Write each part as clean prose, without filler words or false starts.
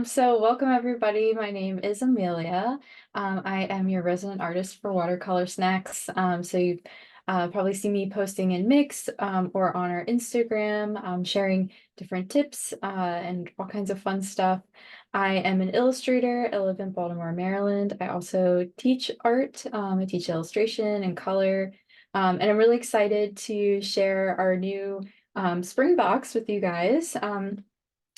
So welcome everybody. My name is Amelia. I am your resident artist for Watercolor Snacks. So you've probably seen me posting in Mix or on our Instagram, sharing different tips and all kinds of fun stuff. I am an illustrator. I live in Baltimore, Maryland. I also teach art. I teach illustration and color. And I'm really excited to share our new spring box with you guys.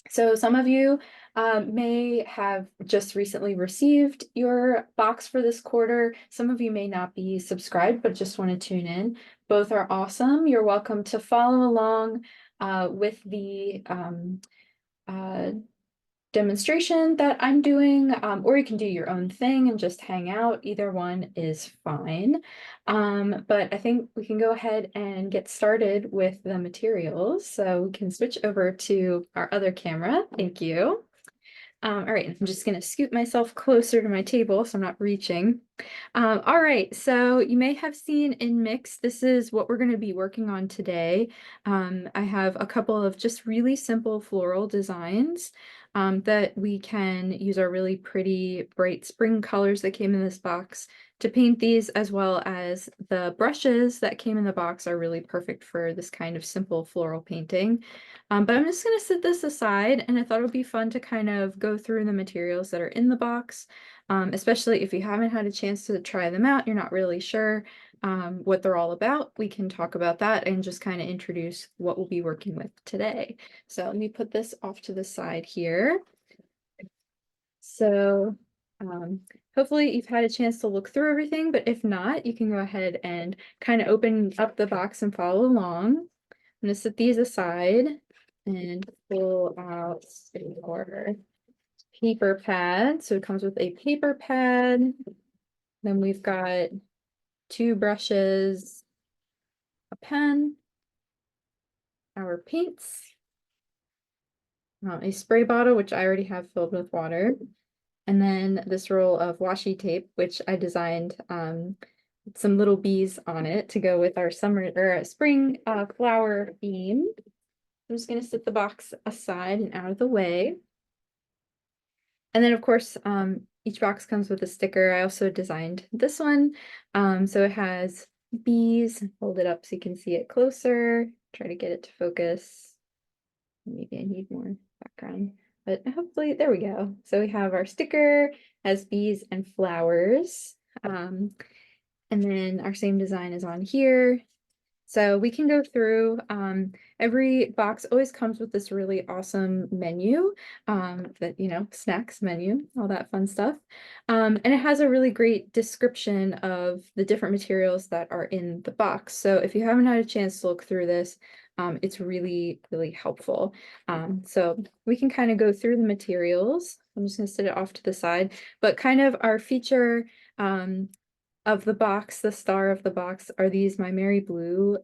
So some of you may have just recently received your box for this quarter. Some of you may not be subscribed, but just want to tune in. Both are awesome. You're welcome to follow along with the uh, demonstration that I'm doing, or you can do your own thing and just hang out. Either one is fine. But I think we can go ahead and get started with the materials. So we can switch over to our other camera. Thank you. All right, I'm just gonna scoot myself closer to my table so I'm not reaching. All right, so you may have seen in Mix, this is what we're gonna be working on today. I have a couple of just really simple floral designs that we can use our really pretty bright spring colors that came in this box to paint these, as well as the brushes that came in the box are really perfect for this kind of simple floral painting. But I'm just going to set this aside, and I thought it would be fun to kind of go through the materials that are in the box, especially if you haven't had a chance to try them out, you're not really sure what they're all about. We can talk about that and just kind of introduce what we'll be working with today. So let me put this off to the side here. So hopefully you've had a chance to look through everything, but if not, you can go ahead and kind of open up the box and follow along. I'm going to set these aside and pull out our paper pad. So it comes with a paper pad. Then we've got two brushes, a pen, our paints, a spray bottle, which I already have filled with water, and then this roll of washi tape, which I designed some little bees on it to go with our summer or spring flower theme. I'm just going to set the box aside and out of the way. And then, of course, each box comes with a sticker. I also designed this one. So it has bees. Hold it up so you can see it closer. Try to get it to focus. Maybe I need more background, but hopefully, there we go. So we have our sticker as bees and flowers. And then our same design is on here. So we can go through, every box always comes with this really awesome menu, that, snacks menu, all that fun stuff. And it has a really great description of the different materials that are in the box. So if you haven't had a chance to look through this, it's really, really helpful. So we can kind of go through the materials. I'm just gonna set it off to the side, but kind of our feature, of the box, the star of the box, are these My Mary Blue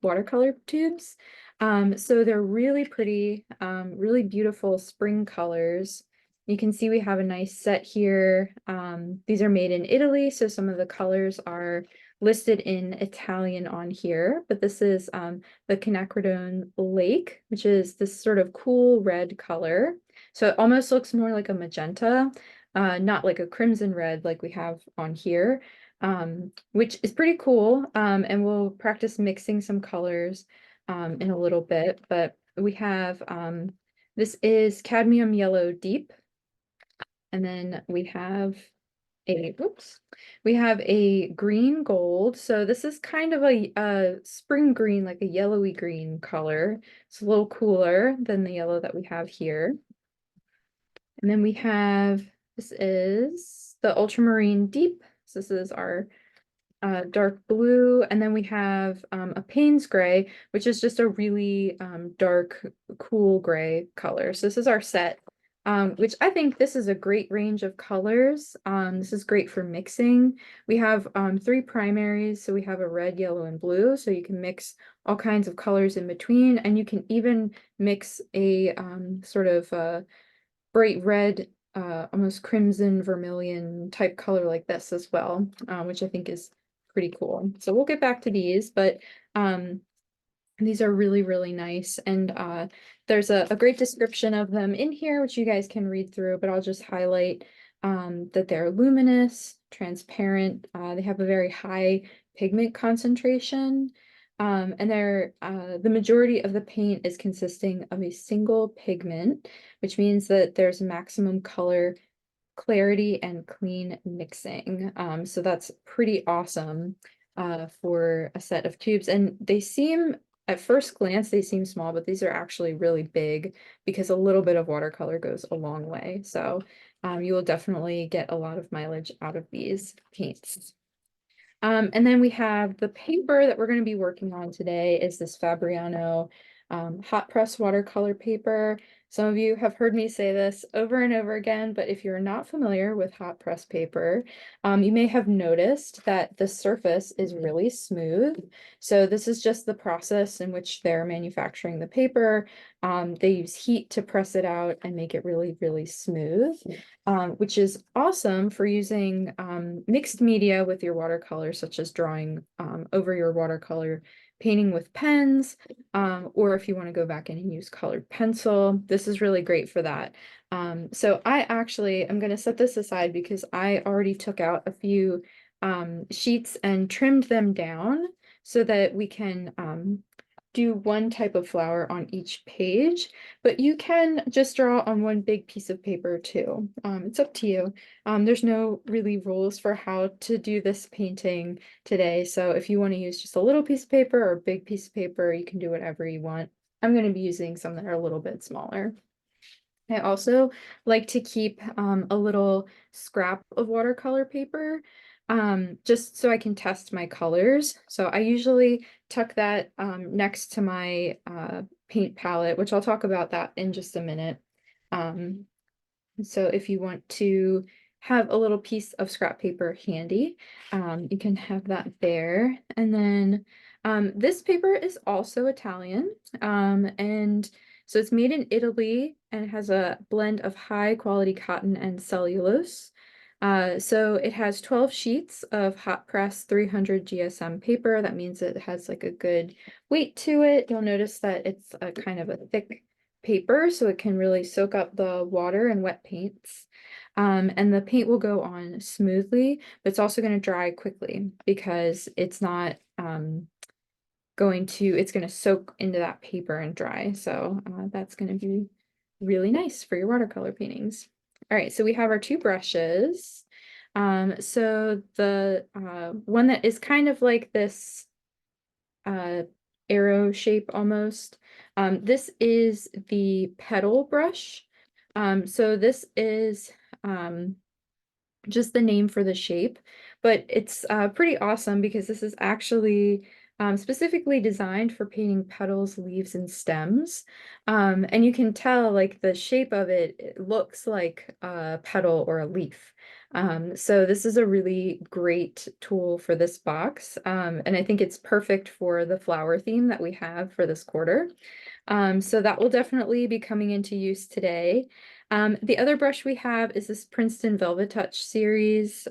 watercolor tubes. So they're really pretty, really beautiful spring colors. You can see we have a nice set here. These are made in Italy, so some of the colors are listed in Italian on here, but this is the Quinacridone Lake, which is this sort of cool red color. So it almost looks more like a magenta, not like a crimson red like we have on here. Which is pretty cool. And we'll practice mixing some colors in a little bit, but we have this is cadmium yellow deep, and then we have we have a green gold. So this is kind of a spring green, like a yellowy green color. It's a little cooler than the yellow that we have here. And then we have, this is the ultramarine deep. So this is our dark blue, and then we have a Payne's gray, which is just a really dark, cool gray color. So this is our set, which I think this is a great range of colors. This is great for mixing. We have three primaries, so we have a red, yellow, and blue, so you can mix all kinds of colors in between, and you can even mix a sort of bright red, almost crimson vermilion type color like this as well, which I think is pretty cool. So we'll get back to these, but these are really, really nice. And There's a great description of them in here, which you guys can read through, but I'll just highlight that they're luminous, transparent. They have a very high pigment concentration. And the majority of the paint is consisting of a single pigment, which means that there's maximum color clarity and clean mixing. So that's pretty awesome for a set of tubes. And they seem, at first glance, they seem small, but these are actually really big because a little bit of watercolor goes a long way. So you will definitely get a lot of mileage out of these paints. And then we have the paper that we're going to be working on today is this Fabriano hot press watercolor paper. Some of you have heard me say this over and over again, but if you're not familiar with hot press paper, you may have noticed that the surface is really smooth. So this is just the process in which they're manufacturing the paper. They use heat to press it out and make it really, really smooth, which is awesome for using mixed media with your watercolor, such as drawing over your watercolor, painting with pens, or if you want to go back in and use colored pencil, this is really great for that. So I'm going to set this aside because I already took out a few sheets and trimmed them down so that we can do one type of flower on each page, but you can just draw on one big piece of paper too. It's up to you. There's no really rules for how to do this painting today. So if you want to use just a little piece of paper or a big piece of paper, you can do whatever you want. I'm going to be using some that are a little bit smaller. I also like to keep a little scrap of watercolor paper just so I can test my colors. So I usually tuck that next to my paint palette, which I'll talk about that in just a minute. So if you want to have a little piece of scrap paper handy, you can have that there. And then this paper is also Italian, and so it's made in Italy and has a blend of high quality cotton and cellulose. So it has 12 sheets of hot press 300 GSM paper. That means it has like a good weight to it. You'll notice that it's a kind of a thick paper, so it can really soak up the water and wet paints. And the paint will go on smoothly, but it's also going to dry quickly because it's not it's going to soak into that paper and dry. So that's going to be really nice for your watercolor paintings. All right, so we have our two brushes. So the one that is kind of like this arrow shape almost. This is the petal brush. So this is just the name for the shape, but it's pretty awesome because this is actually specifically designed for painting petals, leaves, and stems. And you can tell like the shape of it, it looks like a petal or a leaf. So this is a really great tool for this box. And I think it's perfect for the flower theme that we have for this quarter. So that will definitely be coming into use today. The other brush we have is this Princeton Velvet Touch series.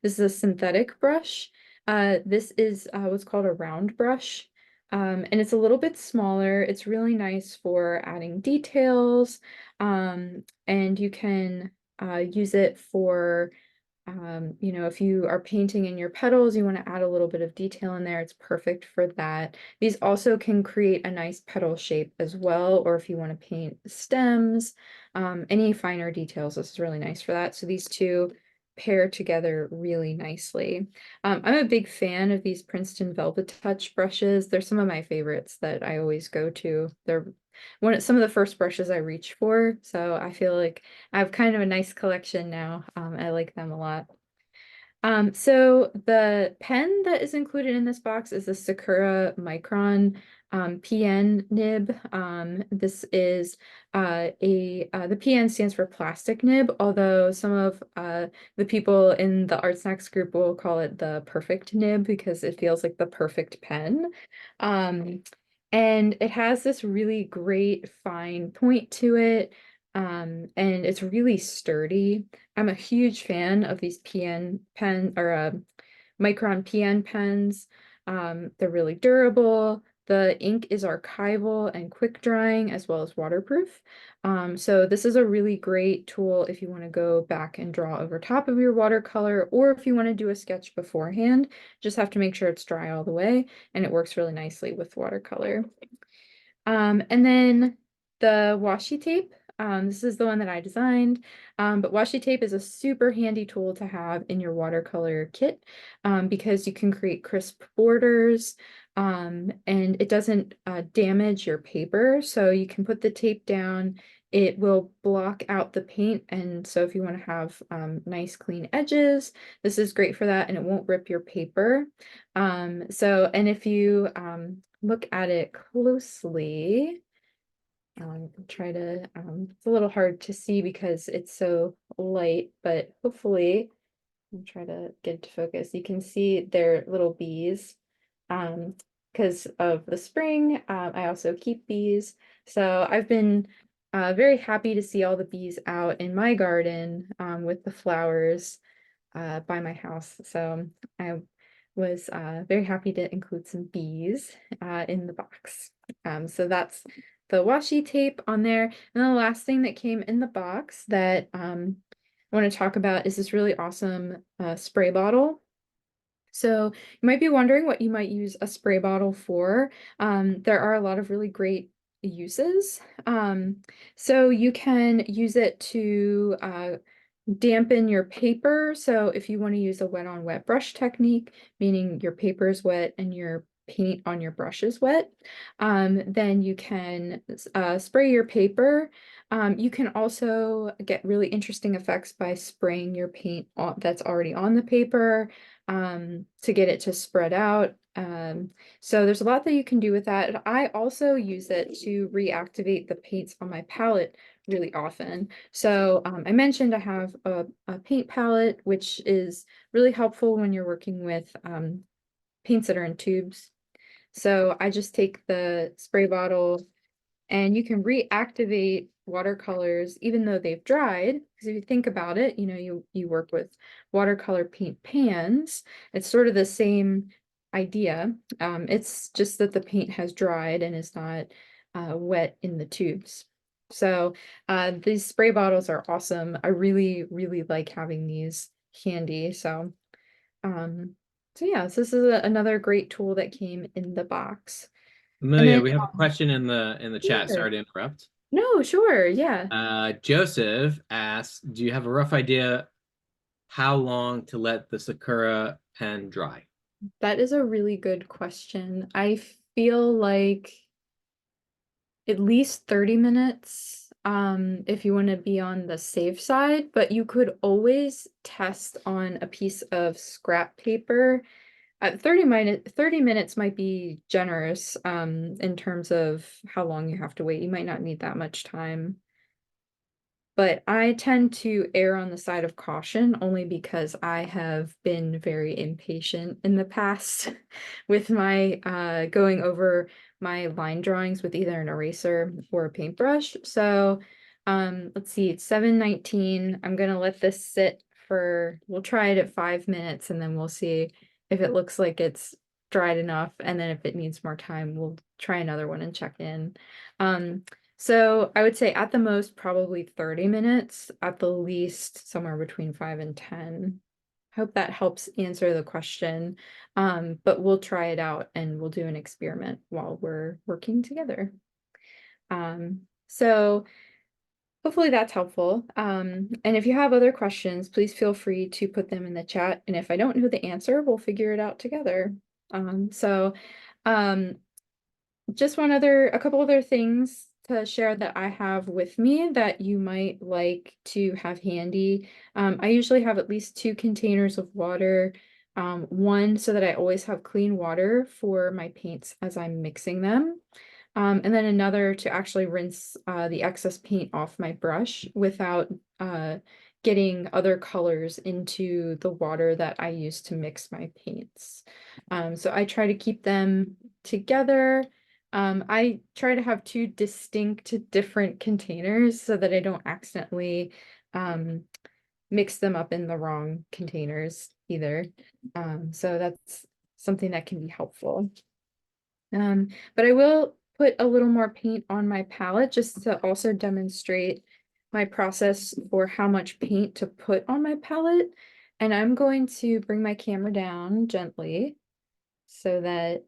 This is a synthetic brush. This is what's called a round brush. And it's a little bit smaller. It's really nice for adding details. And you can use it for if you are painting in your petals, you want to add a little bit of detail in there, it's perfect for that. These also can create a nice petal shape as well, or if you want to paint stems, any finer details, this is really nice for that. So these two pair together really nicely. I'm a big fan of these Princeton Velvet Touch brushes. They're some of my favorites that I always go to. They're some of the first brushes I reach for, so I feel like I have kind of a nice collection now. I like them a lot. So the pen that is included in this box is the Sakura Micron PN nib. This is the PN stands for plastic nib, although some of the people in the ArtSnacks group will call it the perfect nib because it feels like the perfect pen. And it has this really great fine point to it. And it's really sturdy. I'm a huge fan of these PN pen or Micron PN pens. They're really durable. The ink is archival and quick drying as well as waterproof. So this is a really great tool if you want to go back and draw over top of your watercolor, or if you want to do a sketch beforehand. Just have to make sure it's dry all the way, and it works really nicely with watercolor. And then the washi tape. This is the one that I designed, but washi tape is a super handy tool to have in your watercolor kit, because you can create crisp borders, and it doesn't damage your paper. So you can put the tape down, it will block out the paint, and so if you want to have nice clean edges, this is great for that, and it won't rip your paper. And if you look at it closely, try to, it's a little hard to see because it's so light, but hopefully I'll try to get it to focus. You can see their little bees. Because of the spring, I also keep bees. So I've been very happy to see all the bees out in my garden, with the flowers by my house. So I was very happy to include some bees in the box. So that's the washi tape on there. And the last thing that came in the box that I want to talk about is this really awesome spray bottle. So you might be wondering what you might use a spray bottle for. There are a lot of really great uses. So you can use it to dampen your paper. So if you want to use a wet on wet brush technique, meaning your paper is wet and your paint on your brush is wet, then you can spray your paper. You can also get really interesting effects by spraying your paint that's already on the paper, to get it to spread out. So there's a lot that you can do with that. I also use it to reactivate the paints on my palette really often. So I mentioned I have a paint palette, which is really helpful when you're working with paints that are in tubes. So I just take the spray bottle, and you can reactivate watercolors even though they've dried. Because if you think about it, you work with watercolor paint pans. It's sort of the same idea. It's just that the paint has dried and is not wet in the tubes. So these spray bottles are awesome. I really, really like having these handy. Um, so yeah, so this is another great tool that came in the box. And Amelia, then we have a question in the chat. sure. Sorry to interrupt. No, sure, yeah. Joseph asks, do you have a rough idea how long to let the Sakura pen dry? That is a really good question. I feel like at least 30 minutes, if you want to be on the safe side, but you could always test on a piece of scrap paper. 30 minutes might be generous, in terms of how long you have to wait. You might not need that much time. But I tend to err on the side of caution only because I have been very impatient in the past with my going over my line drawings with either an eraser or a paintbrush. So let's see, it's 7:19. I'm gonna let this sit for, we'll try it at 5 minutes, and then we'll see if it looks like it's dried enough. And then if it needs more time, we'll try another one and check in. So I would say at the most, probably 30 minutes, at the least, somewhere between 5 and 10. Hope that helps answer the question. But we'll try it out and we'll do an experiment while we're working together. So hopefully that's helpful. And if you have other questions, please feel free to put them in the chat. And if I don't know the answer, we'll figure it out together. So um, just a couple other things to share that I have with me that you might like to have handy. I usually have at least 2 containers of water. One so that I always have clean water for my paints as I'm mixing them. And then another to actually rinse the excess paint off my brush without getting other colors into the water that I use to mix my paints. So I try to keep them together. I try to have 2 distinct different containers so that I don't accidentally mix them up in the wrong containers either. So that's something that can be helpful. But I will put a little more paint on my palette just to also demonstrate my process for how much paint to put on my palette. And I'm going to bring my camera down gently so that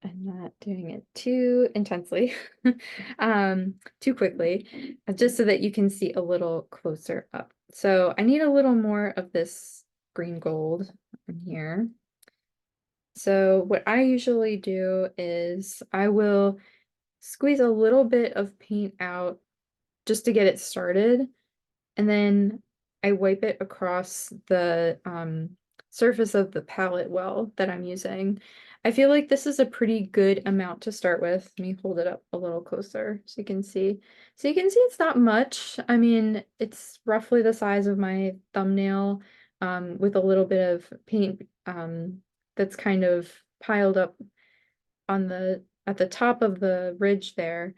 I'm not doing it too intensely, too quickly, just so that you can see a little closer up. So I need a little more of this green gold in here. So what I usually do is I will squeeze a little bit of paint out just to get it started. And then I wipe it across the surface of the palette well that I'm using. I feel like this is a pretty good amount to start with. Let me hold it up a little closer so you can see. So you can see it's not much. I mean, it's roughly the size of my thumbnail with a little bit of paint that's kind of piled up on the at the top of the ridge there.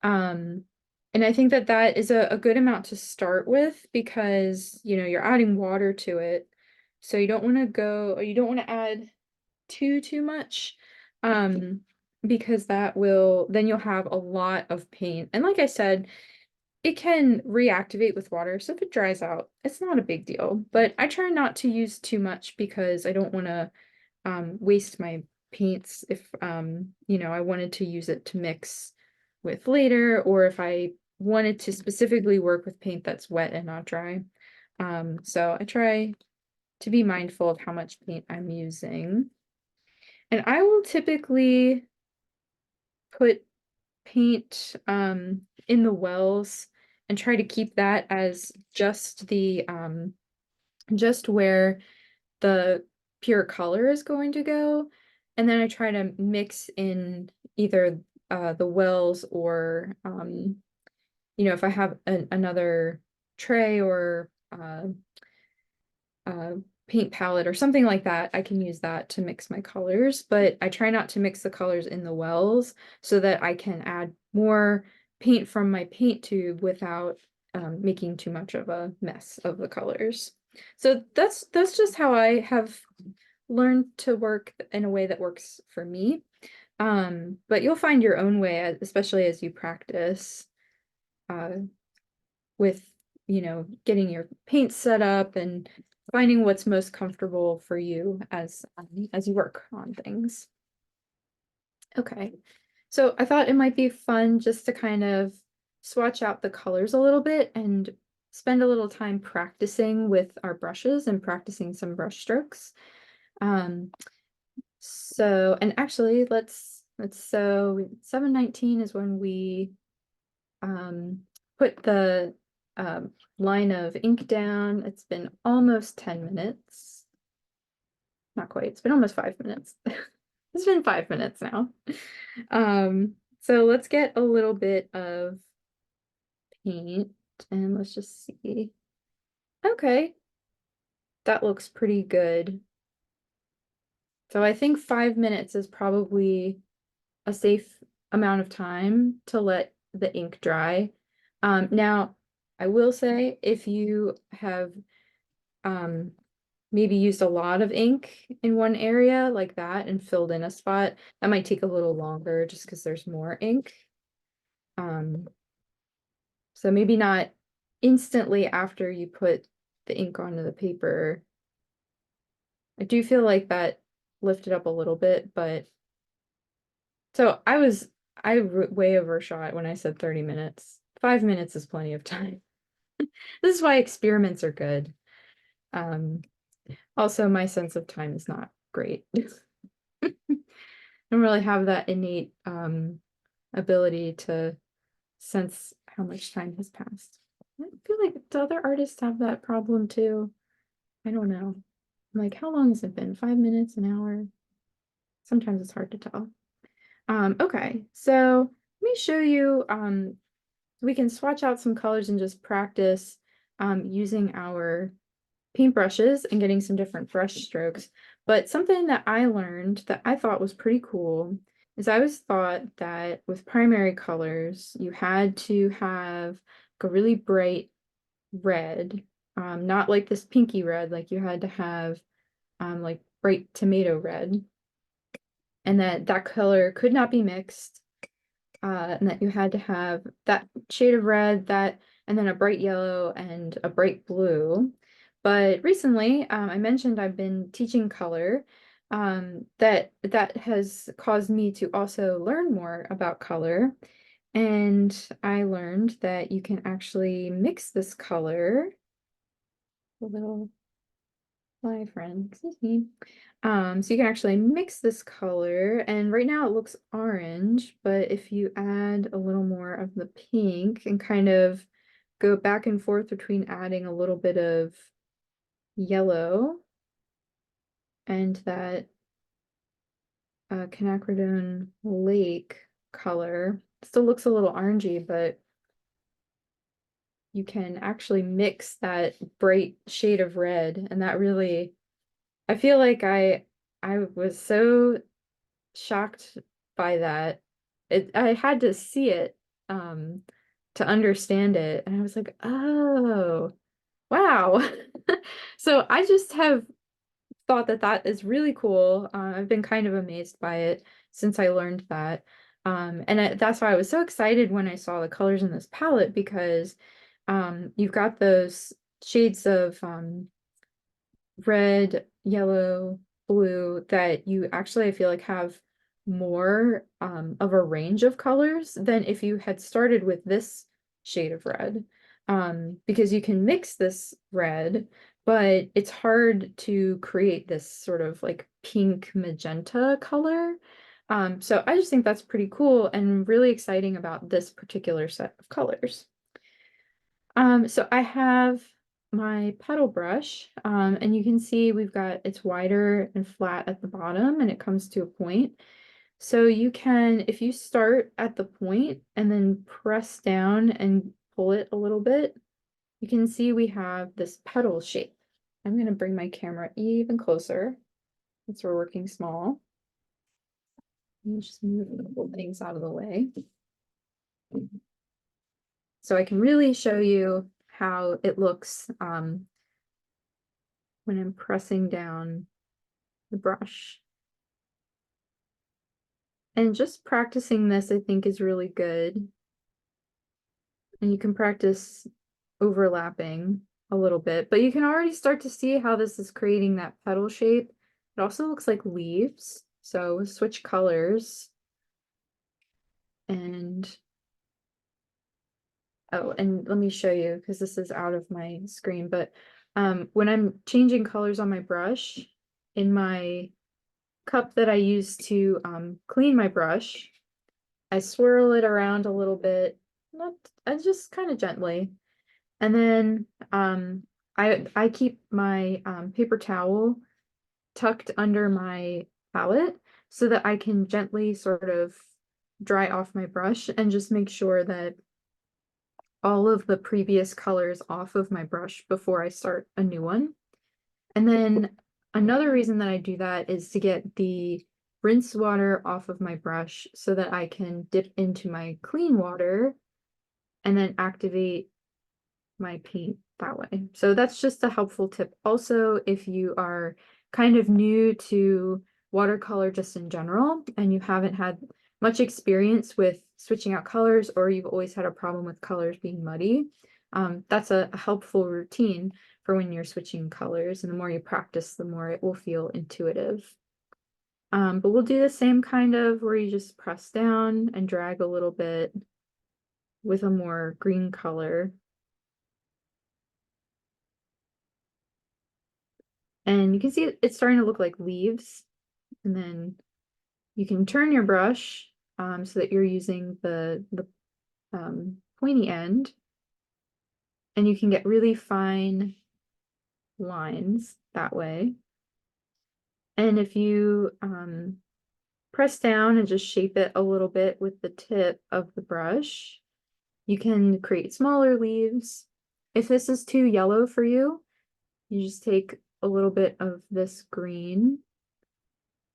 Um, and I think that that is a good amount to start with because, you know, you're adding water to it. So you don't want to add too much. Um, because that will, then you'll have a lot of paint. And like I said, it can reactivate with water. So if it dries out, it's not a big deal. But I try not to use too much because I don't want to waste my paints if you know, I wanted to use it to mix with later, or if I wanted to specifically work with paint that's wet and not dry. So I try to be mindful of how much paint I'm using. And I will typically put paint in the wells and try to keep that as just the just where the pure color is going to go. And then I try to mix in either the wells or, you know, if I have another tray or uh, paint palette or something like that, I can use that to mix my colors. But I try not to mix the colors in the wells so that I can add more paint from my paint tube without making too much of a mess of the colors. So that's just how I have learned to work in a way that works for me. But you'll find your own way, especially as you practice uh, with, you know, getting your paint set up and finding what's most comfortable for you as you work on things. Okay, so I thought it might be fun just to kind of swatch out the colors a little bit and spend a little time practicing with our brushes and practicing some brush strokes. Um, so, and actually, so 7:19 is when we put the line of ink down. It's been almost 10 minutes. Not quite. It's been almost 5 minutes. It's been 5 minutes now. So let's get a little bit of paint and let's just see. Okay, that looks pretty good. So I think 5 minutes is probably a safe amount of time to let the ink dry. Now, I will say if you have um, maybe used a lot of ink in one area like that and filled in a spot, that might take a little longer just because there's more ink. Um, so maybe not instantly after you put the ink onto the paper. I do feel like that lifted up a little bit, but so I way overshot when I said 30 minutes. 5 minutes is plenty of time. This is why experiments are good. Um, Also, my sense of time is not great. I don't really have that innate ability to sense how much time has passed. I feel like do other artists have that problem too? I don't know. I'm like, how long has it been? 5 minutes, an hour? Sometimes it's hard to tell. Okay, so let me show you. We can swatch out some colors and just practice using our paintbrushes and getting some different brush strokes. But something that I learned that I thought was pretty cool is I always thought that with primary colors, you had to have like a really bright red, not like this pinky red, like you had to have like bright tomato red. and that color could not be mixed, and that you had to have that shade of red, that, and then a bright yellow and a bright blue. But recently, I mentioned I've been teaching color, that has caused me to also learn more about color. And I learned that you can actually mix this color. A little fly friend, excuse me. So you can actually mix this color, and right now it looks orange, but if you add a little more of the pink and kind of go back and forth between adding a little bit of yellow and that quinacridone lake color, still looks a little orangey, but you can actually mix that bright shade of red, and that really, I feel like I was so shocked by that. I had to see it to understand it, and I was like, "Oh, wow." So I just have thought that that is really cool. I've been kind of amazed by it since I learned that. That's why I was so excited when I saw the colors in this palette, because you've got those shades of red, yellow, blue that you actually, I feel like, have more of a range of colors than if you had started with this shade of red. Because you can mix this red, but it's hard to create this sort of like pink magenta color. So I just think that's pretty cool and really exciting about this particular set of colors. So I have my petal brush, and you can see we've got, it's wider and flat at the bottom, and it comes to a point. So you can, if you start at the point and then press down and pull it a little bit, you can see we have this petal shape. I'm going to bring my camera even closer since we're working small. Let me just move a couple things out of the way, so I can really show you how it looks when I'm pressing down the brush. And just practicing this, I think, is really good. And you can practice overlapping a little bit, but you can already start to see how this is creating that petal shape. It also looks like leaves. So we'll switch colors. And oh, and let me show you, because this is out of my screen, but when I'm changing colors on my brush, in my cup that I use to clean my brush, I swirl it around a little bit, not, I just kind of gently. And then I keep my paper towel tucked under my palette so that I can gently sort of dry off my brush and just make sure that all of the previous colors off of my brush before I start a new one. And then another reason that I do that is to get the rinse water off of my brush so that I can dip into my clean water and then activate my paint that way. So that's just a helpful tip. Also, if you are kind of new to watercolor just in general and you haven't had much experience with switching out colors, or you've always had a problem with colors being muddy, that's a helpful routine for when you're switching colors. And the more you practice, the more it will feel intuitive. But we'll do the same kind of where you just press down and drag a little bit with a more green color. And you can see it's starting to look like leaves. And then you can turn your brush so that you're using the pointy end. And you can get really fine lines that way. And if you press down and just shape it a little bit with the tip of the brush, you can create smaller leaves. If this is too yellow for you, you just take a little bit of this green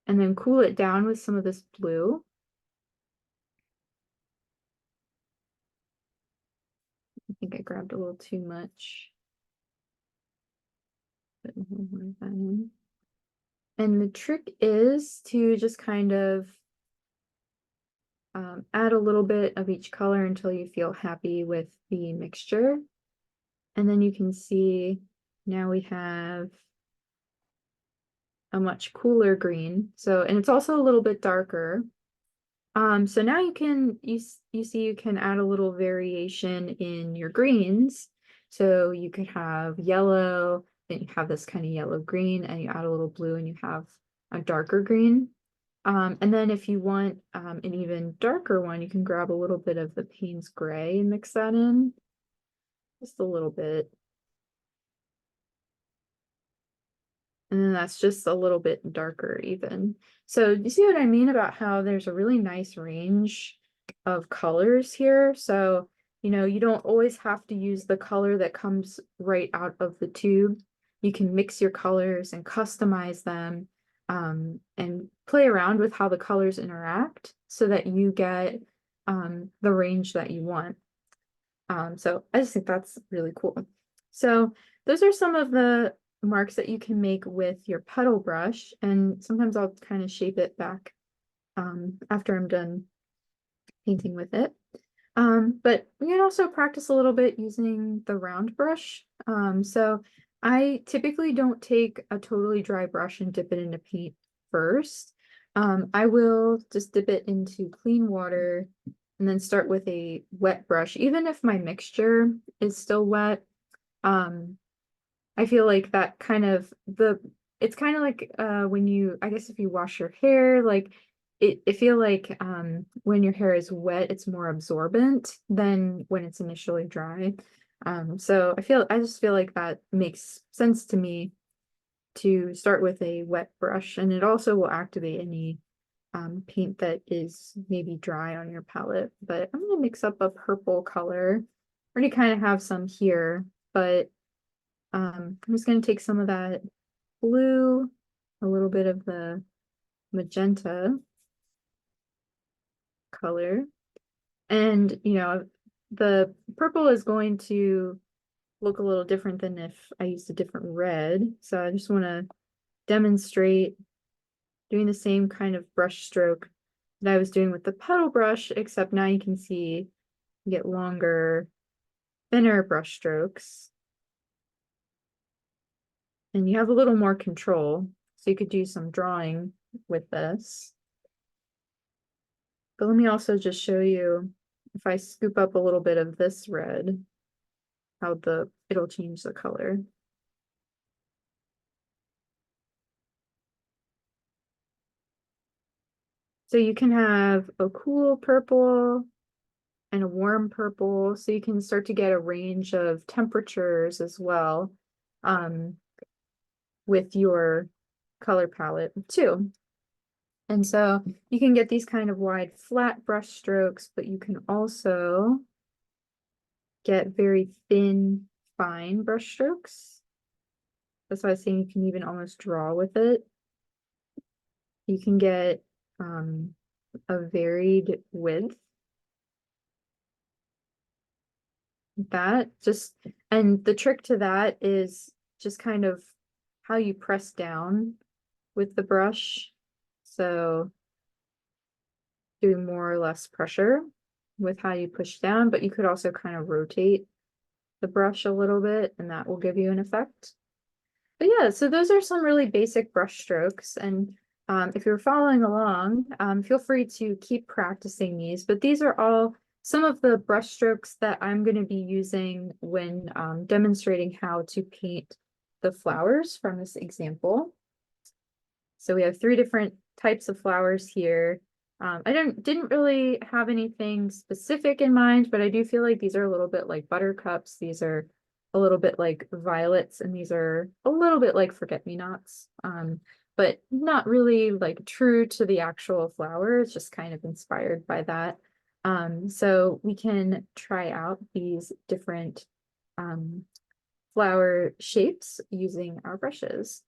and then cool it down with some of this blue. I think I grabbed a little too much. Put more of that in. And the trick is to just kind of add a little bit of each color until you feel happy with the mixture. And then you can see now we have a much cooler green. So, and it's also a little bit darker. So now you see you can add a little variation in your greens. So you could have yellow, then you have this kind of yellow green, and you add a little blue and you have a darker green. And then if you want an even darker one, you can grab a little bit of the Payne's Gray and mix that in. Just a little bit. And then that's just a little bit darker even. So you see what I mean about how there's a really nice range of colors here. So, you know, you don't always have to use the color that comes right out of the tube. You can mix your colors and customize them and play around with how the colors interact so that you get the range that you want. So I just think that's really cool. So those are some of the marks that you can make with your petal brush, and sometimes I'll kind of shape it back after I'm done painting with it. But we can also practice a little bit using the round brush. So I typically don't take a totally dry brush and dip it into paint first. I will just dip it into clean water and then start with a wet brush. Even if my mixture is still wet, I feel like that kind of it's kind of like when you, I guess if you wash your hair, like I feel like when your hair is wet, it's more absorbent than when it's initially dry. So I just feel like that makes sense to me to start with a wet brush, and it also will activate any paint that is maybe dry on your palette. But I'm gonna mix up a purple color. I already kind of have some here, but I'm just gonna take some of that blue, a little bit of the magenta color, and you know, the purple is going to look a little different than if I used a different red. So I just want to demonstrate doing the same kind of brush stroke that I was doing with the petal brush, except now you can see you get longer, thinner brush strokes. And you have a little more control, so you could do some drawing with this. But let me also just show you, if I scoop up a little bit of this red, how it'll change the color. So you can have a cool purple and a warm purple, so you can start to get a range of temperatures as well with your color palette too. And so you can get these kind of wide flat brush strokes, but you can also get very thin, fine brush strokes. That's why I was saying you can even almost draw with it. You can get a varied width. And the trick to that is just kind of how you press down with the brush. So doing more or less pressure with how you push down, but you could also kind of rotate the brush a little bit and that will give you an effect. But yeah, so those are some really basic brush strokes. And if you're following along, feel free to keep practicing these, but these are all some of the brush strokes that I'm going to be using when demonstrating how to paint the flowers from this example. So we have 3 different types of flowers here. I didn't really have anything specific in mind, but I do feel like these are a little bit like buttercups. These are a little bit like violets, and these are a little bit like forget-me-nots, but not really like true to the actual flower. It's just kind of inspired by that. So we can try out these different flower shapes using our brushes.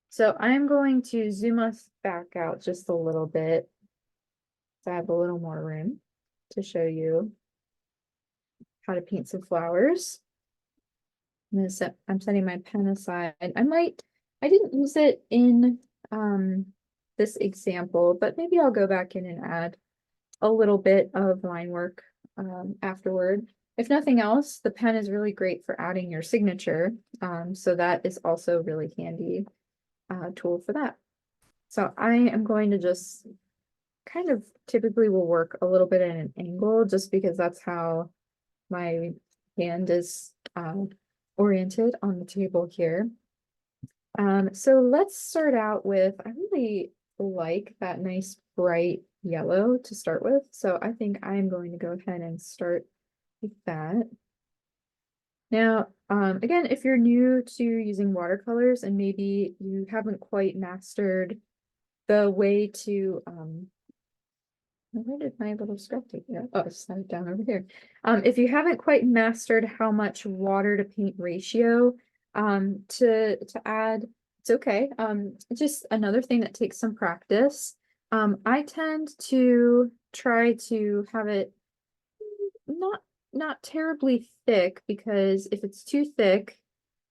So I'm going to zoom us back out just a little bit so I have a little more room to show you how to paint some flowers. I'm setting my pen aside. I didn't use it in this example, but maybe I'll go back in and add a little bit of line work afterward. If nothing else, the pen is really great for adding your signature. So that is also really handy tool for that. So I am going to just kind of typically will work a little bit at an angle just because that's how my hand is oriented on the table here. So let's start out with, I really like that nice bright yellow to start with. So I think I'm going to go ahead and start with that. Now, again, if you're new to using watercolors and maybe you haven't quite mastered the way to, where did my little script take go? Oh, I set it down over here. If you haven't quite mastered how much water to paint ratio to add, it's okay. It's just another thing that takes some practice. I tend to try to have it not terribly thick, because if it's too thick,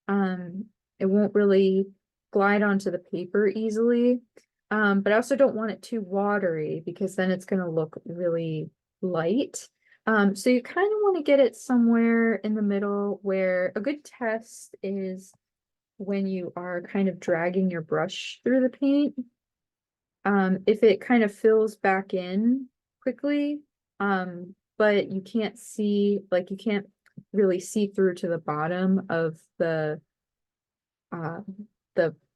it won't really glide onto the paper easily. But I also don't want it too watery, because then it's going to look really light. So you kind of want to get it somewhere in the middle, where a good test is when you are kind of dragging your brush through the paint. If it kind of fills back in quickly, but you can't see, like you can't really see through to the bottom of the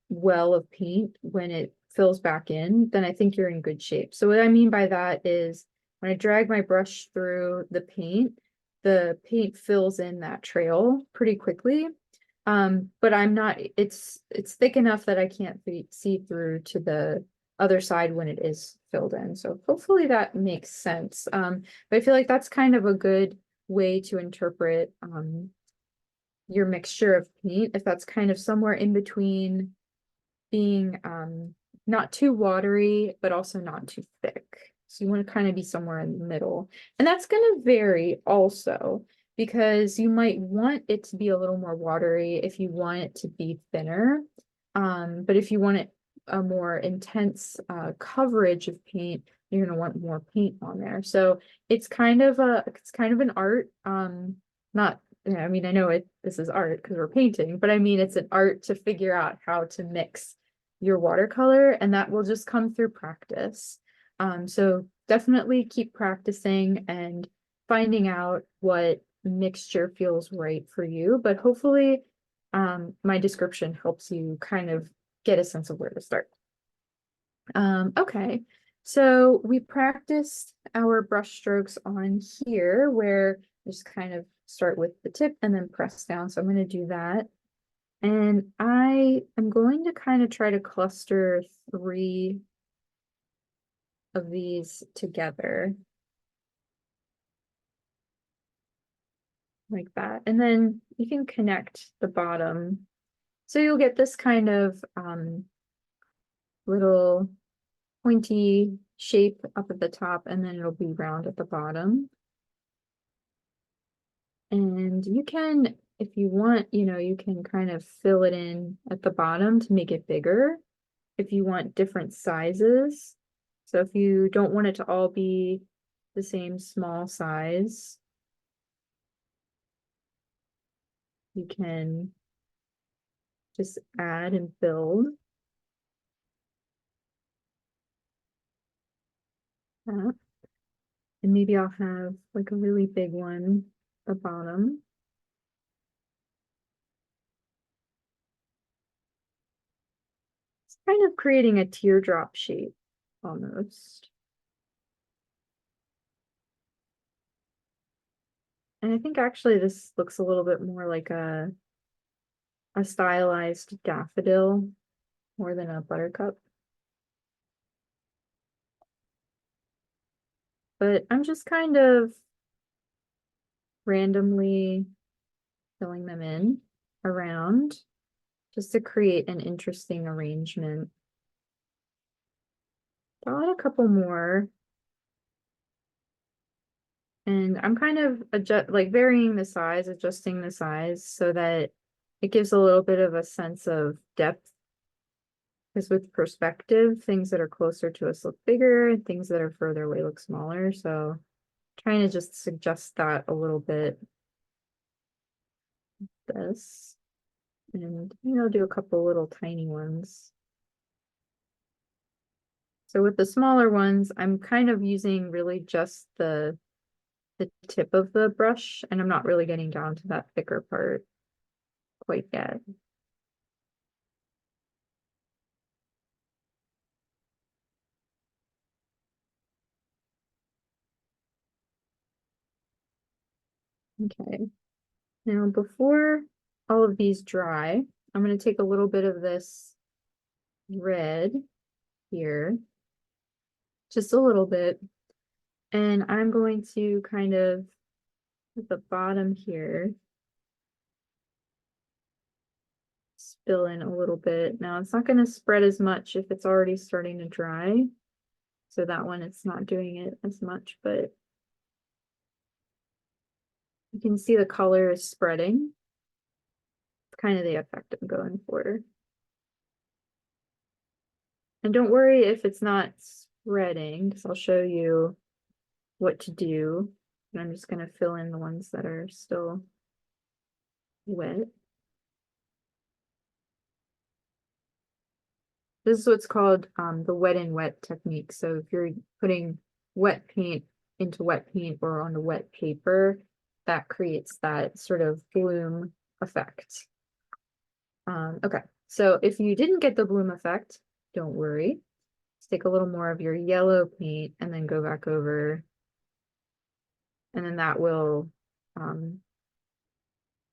well of paint when it fills back in, then I think you're in good shape. So what I mean by that is when I drag my brush through the paint fills in that trail pretty quickly. But I'm not, it's thick enough that I can't see through to the other side when it is filled in. So hopefully that makes sense. But I feel like that's kind of a good way to interpret your mixture of paint, if that's kind of somewhere in between being not too watery, but also not too thick. So you want to kind of be somewhere in the middle. And that's going to vary also, because you might want it to be a little more watery if you want it to be thinner. But if you want it a more intense coverage of paint, you're going to want more paint on there. So it's kind of an art. Not, I mean, I know this is art because we're painting, but I mean, it's an art to figure out how to mix your watercolor, and that will just come through practice. So definitely keep practicing and finding out what mixture feels right for you, but hopefully my description helps you kind of get a sense of where to start. Okay, so we practiced our brush strokes on here, where just kind of start with the tip and then press down. So I'm going to do that. And I am going to kind of try to cluster 3 of these together. Like that. And then you can connect the bottom. So you'll get this kind of little pointy shape up at the top, and then it'll be round at the bottom. And you can, if you want, you can kind of fill it in at the bottom to make it bigger if you want different sizes. So if you don't want it to all be the same small size, you can just add and build. That. And maybe I'll have like a really big one at the bottom. It's kind of creating a teardrop shape almost. And I think actually this looks a little bit more like a stylized daffodil more than a buttercup. But I'm just kind of randomly filling them in around just to create an interesting arrangement. I'll add a couple more. And I'm kind of varying the size, adjusting the size so that it gives a little bit of a sense of depth Because with perspective, things that are closer to us look bigger, and things that are further away look smaller. So trying to just suggest that a little bit. This. And do a couple little tiny ones. So with the smaller ones, I'm kind of using really just the tip of the brush, and I'm not really getting down to that thicker part quite yet. Okay. Now before all of these dry, I'm going to take a little bit of this red here, just a little bit, and I'm going to kind of at the bottom here spill in a little bit. Now it's not going to spread as much if it's already starting to dry. So that one, it's not doing it as much, but you can see the color is spreading. It's kind of the effect I'm going for. And don't worry if it's not spreading, because I'll show you what to do. And I'm just going to fill in the ones that are still wet. This is what's called the wet and wet technique. So if you're putting wet paint into wet paint or on the wet paper, that creates that sort of bloom effect. Okay, so if you didn't get the bloom effect, don't worry. Just take a little more of your yellow paint and then go back over. And then that will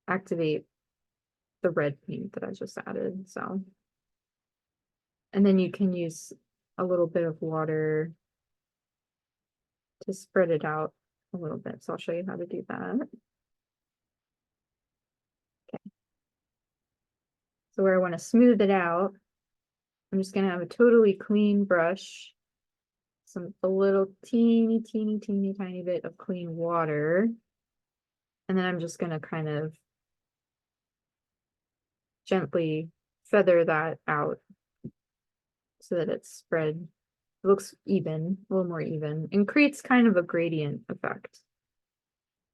activate the red paint that I just added. So, and then you can use a little bit of water to spread it out a little bit. So I'll show you how to do that. Okay. So where I want to smooth it out, I'm just going to have a totally clean brush, a little teeny tiny bit of clean water. And then I'm just going to kind of gently feather that out so that it's spread. It looks even, a little more even, and creates kind of a gradient effect.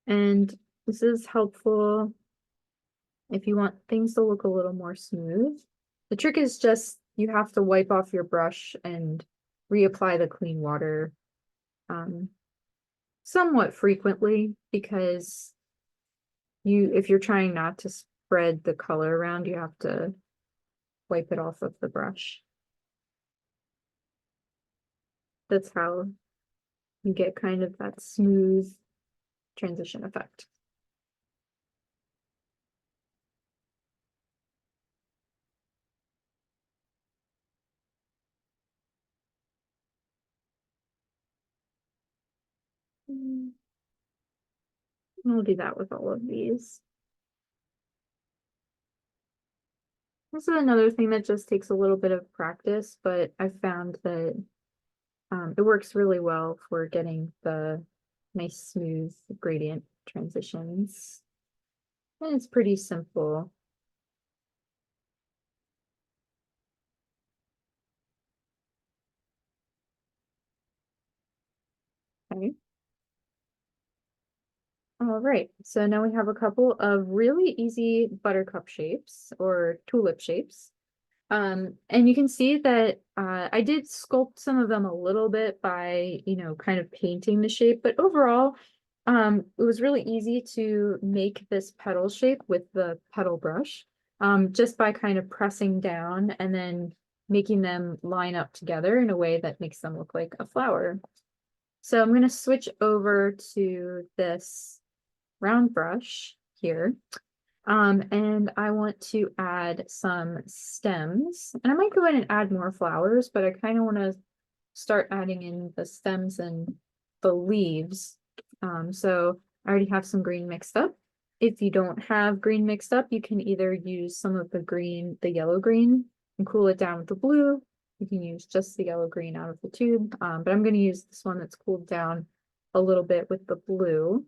And this is helpful if you want things to look a little more smooth. The trick is just you have to wipe off your brush and reapply the clean water somewhat frequently, because if you're trying not to spread the color around, you have to wipe it off of the brush. That's how you get kind of that smooth transition effect. I'll do that with all of these. This is another thing that just takes a little bit of practice, but I've found that it works really well for getting the nice smooth gradient transitions. And it's pretty simple. Okay. All right, so now we have a couple of really easy buttercup shapes or tulip shapes. And you can see that I did sculpt some of them a little bit by, kind of painting the shape, but overall, it was really easy to make this petal shape with the petal brush, just by kind of pressing down and then making them line up together in a way that makes them look like a flower. So I'm going to switch over to this round brush here. And I want to add some stems, and I might go in and add more flowers, but I kind of want to start adding in the stems and the leaves. So I already have some green mixed up. If you don't have green mixed up, you can either use some of the yellow green, and cool it down with the blue. You can use just the yellow green out of the tube, but I'm going to use this one that's cooled down a little bit with the blue.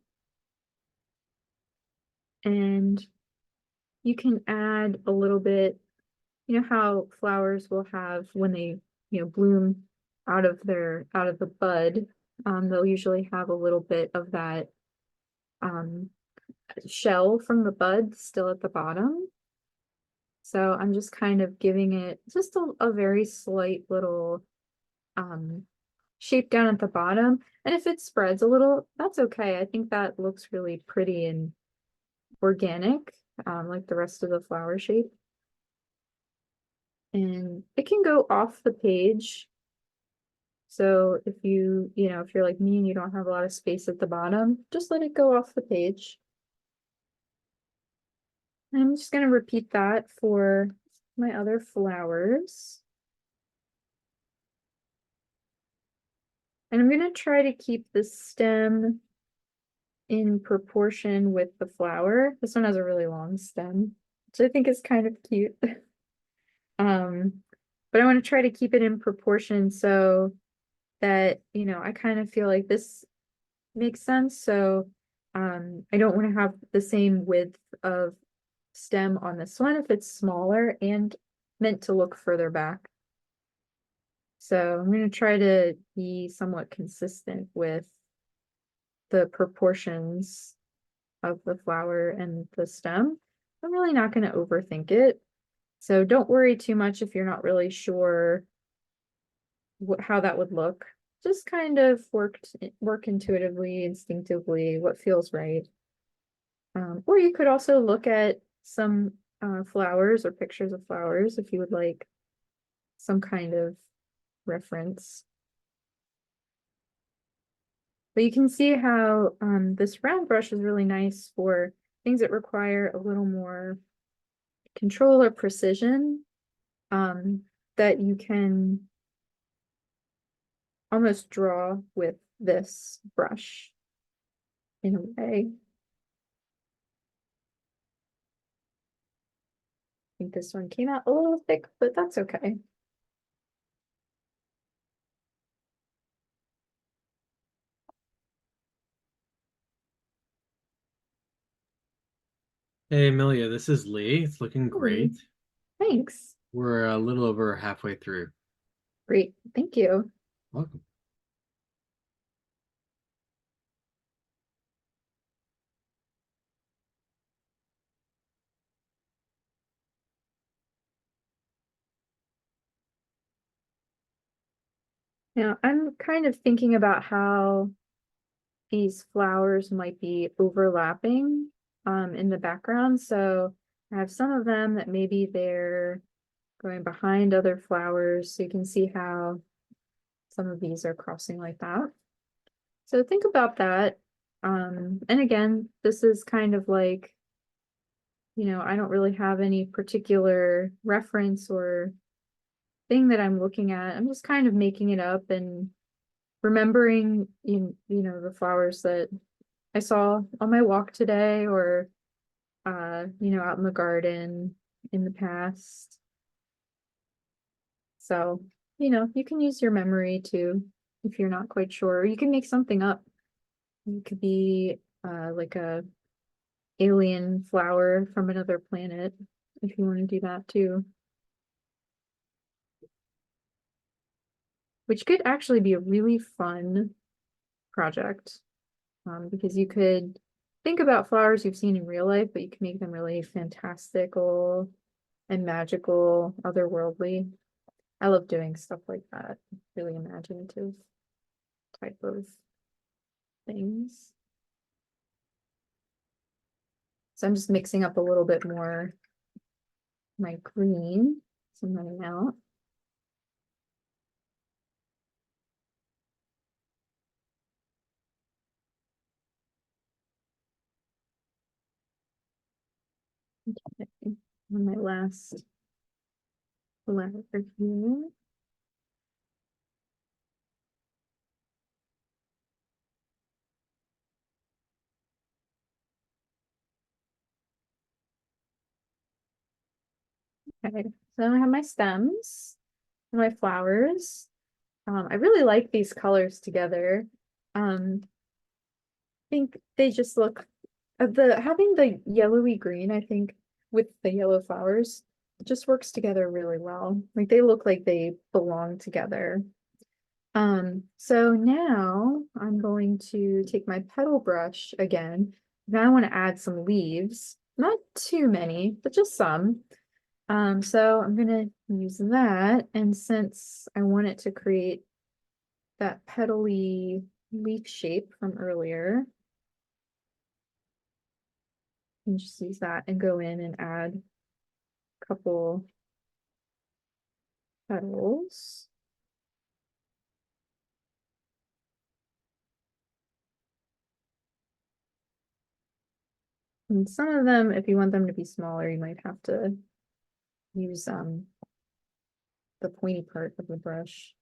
And you can add a little bit you know how flowers will have when they, bloom out of the bud, they'll usually have a little bit of that um shell from the bud still at the bottom. So I'm just kind of giving it just a very slight little um shape down at the bottom. And if it spreads a little, that's okay. I think that looks really pretty and organic, like the rest of the flower shape. And it can go off the page. So if if you're like me and you don't have a lot of space at the bottom, just let it go off the page. And I'm just going to repeat that for my other flowers. And I'm going to try to keep the stem in proportion with the flower. This one has a really long stem, which I think is kind of cute. But I want to try to keep it in proportion so that, I kind of feel like this makes sense. So I don't want to have the same width of stem on this one if it's smaller and meant to look further back. So I'm going to try to be somewhat consistent with the proportions of the flower and the stem. I'm really not going to overthink it. So don't worry too much if you're not really sure how that would look. Just kind of work intuitively, instinctively, what feels right. Or you could also look at some flowers or pictures of flowers if you would like some kind of reference. But you can see how this round brush is really nice for things that require a little more control or precision, that you can almost draw with this brush in a way. I think this one came out a little thick, but that's okay. Hey, Amelia, this is Lee. It's looking Hey, great. thanks. We're a little over halfway through. Great, thank you. Welcome. Now, I'm kind of thinking about how these flowers might be overlapping in the background. So I have some of them that maybe they're going behind other flowers. So you can see how some of these are crossing like that. So think about that. And again, this is kind of like, I don't really have any particular reference or thing that I'm looking at. I'm just kind of making it up and remembering, the flowers that I saw on my walk today or, out in the garden in the past. So, you can use your memory too if you're not quite sure. Or you can make something up. It could be like a alien flower from another planet if you want to do that too. Which could actually be a really fun project, because you could think about flowers you've seen in real life, but you can make them really fantastical and magical, otherworldly. I love doing stuff like that, really imaginative type of things. So I'm just mixing up a little bit more my green, so I'm running out. Okay. On my last letter here. Okay, so I have my stems, my flowers. I really like these colors together. I think they just look having the yellowy green, I think, with the yellow flowers it just works together really well. Like they look like they belong together. So now I'm going to take my petal brush again. Now I want to add some leaves, not too many, but just some. So I'm gonna use that, and since I want it to create that petally leaf shape from earlier, and just use that and go in and add a couple petals. And some of them, if you want them to be smaller, you might have to use the pointy part of the brush.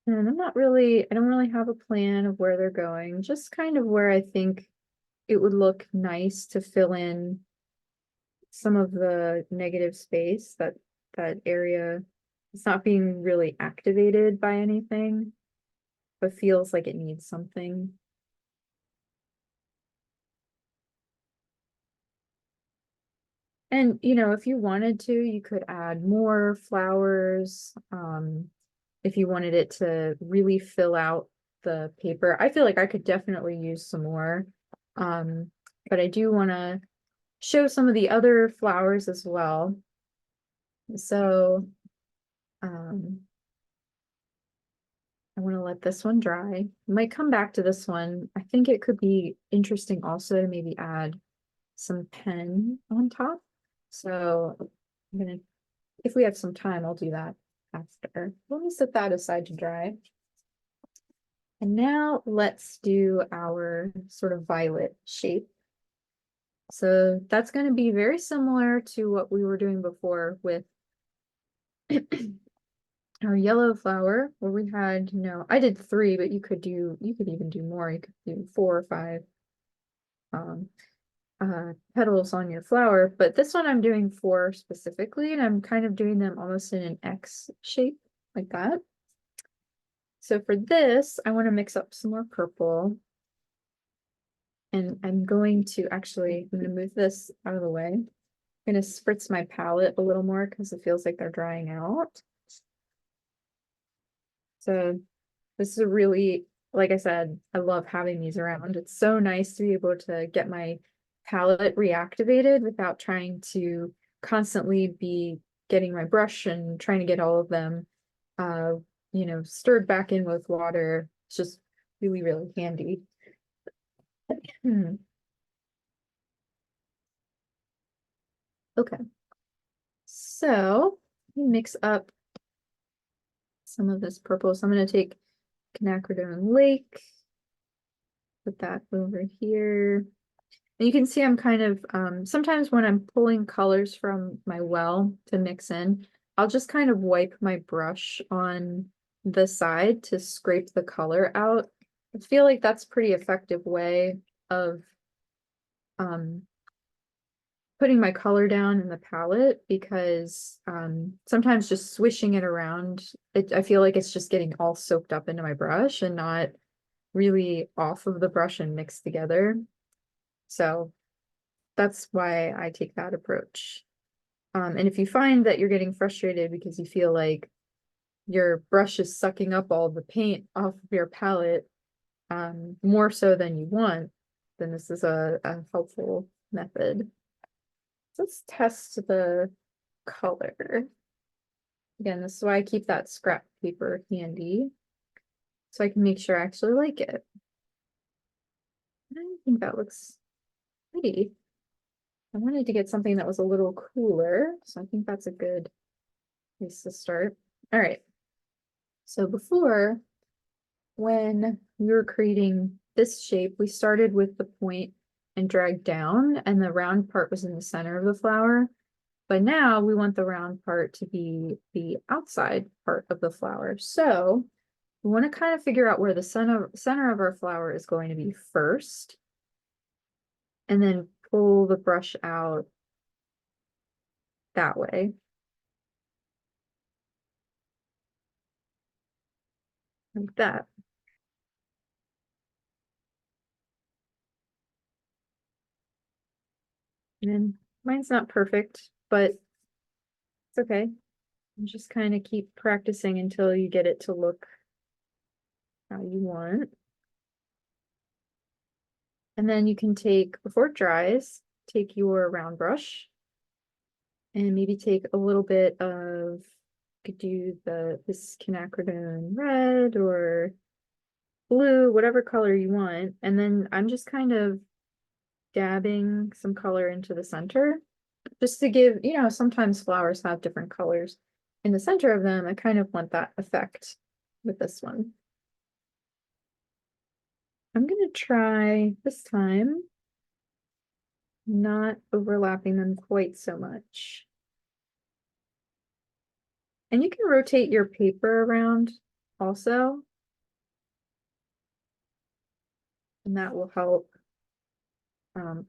And I don't really have a plan of where they're going, just kind of where I think it would look nice to fill in some of the negative space that area. It's not being really activated by anything, but feels like it needs something. And, if you wanted to, you could add more flowers. If you wanted it to really fill out the paper. I feel like I could definitely use some more. But I do want to show some of the other flowers as well. So, um, I want to let this one dry. Might come back to this one. I think it could be interesting also to maybe add some pen on top. So I'm gonna, if we have some time, I'll do that after. Let me set that aside to dry. And now let's do our sort of violet shape. So that's going to be very similar to what we were doing before with our yellow flower, where we had, I did 3, but you could even do more. You could do 4 or 5 um, petals on your flower. But this one I'm doing 4 specifically, and I'm kind of doing them almost in an X shape like that. So for this, I want to mix up some more purple. And I'm going to move this out of the way. I'm going to spritz my palette a little more because it feels like they're drying out. So this is a really, like I said, I love having these around. It's so nice to be able to get my palette reactivated without trying to constantly be getting my brush and trying to get all of them, stirred back in with water. It's just really, really handy. Okay, so mix up some of this purple. So I'm going to take Canacridone Lake, put that over here. And you can see I'm kind of, sometimes when I'm pulling colors from my well to mix in, I'll just kind of wipe my brush on the side to scrape the color out. I feel like that's a pretty effective way of putting my color down in the palette, because sometimes just swishing it around, I feel like it's just getting all soaked up into my brush and not really off of the brush and mixed together. So that's why I take that approach. And if you find that you're getting frustrated because you feel like your brush is sucking up all the paint off of your palette, more so than you want, then this is a helpful method. Let's test the color. Again, this is why I keep that scrap paper handy, so I can make sure I actually like it. I think that looks pretty. I wanted to get something that was a little cooler, so I think that's a good place to start. All right. So before, when we were creating this shape, we started with the point and dragged down, and the round part was in the center of the flower. But now we want the round part to be the outside part of the flower. So we want to kind of figure out where the center of our flower is going to be first, and then pull the brush out that way. Like that. And mine's not perfect, but it's okay. You just kind of keep practicing until you get it to look how you want. And then you can take, before it dries, take your round brush and maybe take a little bit of, could do this quinacridone red or blue, whatever color you want. And then I'm just kind of dabbing some color into the center just to give, sometimes flowers have different colors in the center of them. I kind of want that effect with this one. I'm gonna try this time not overlapping them quite so much. And you can rotate your paper around also. And that will help,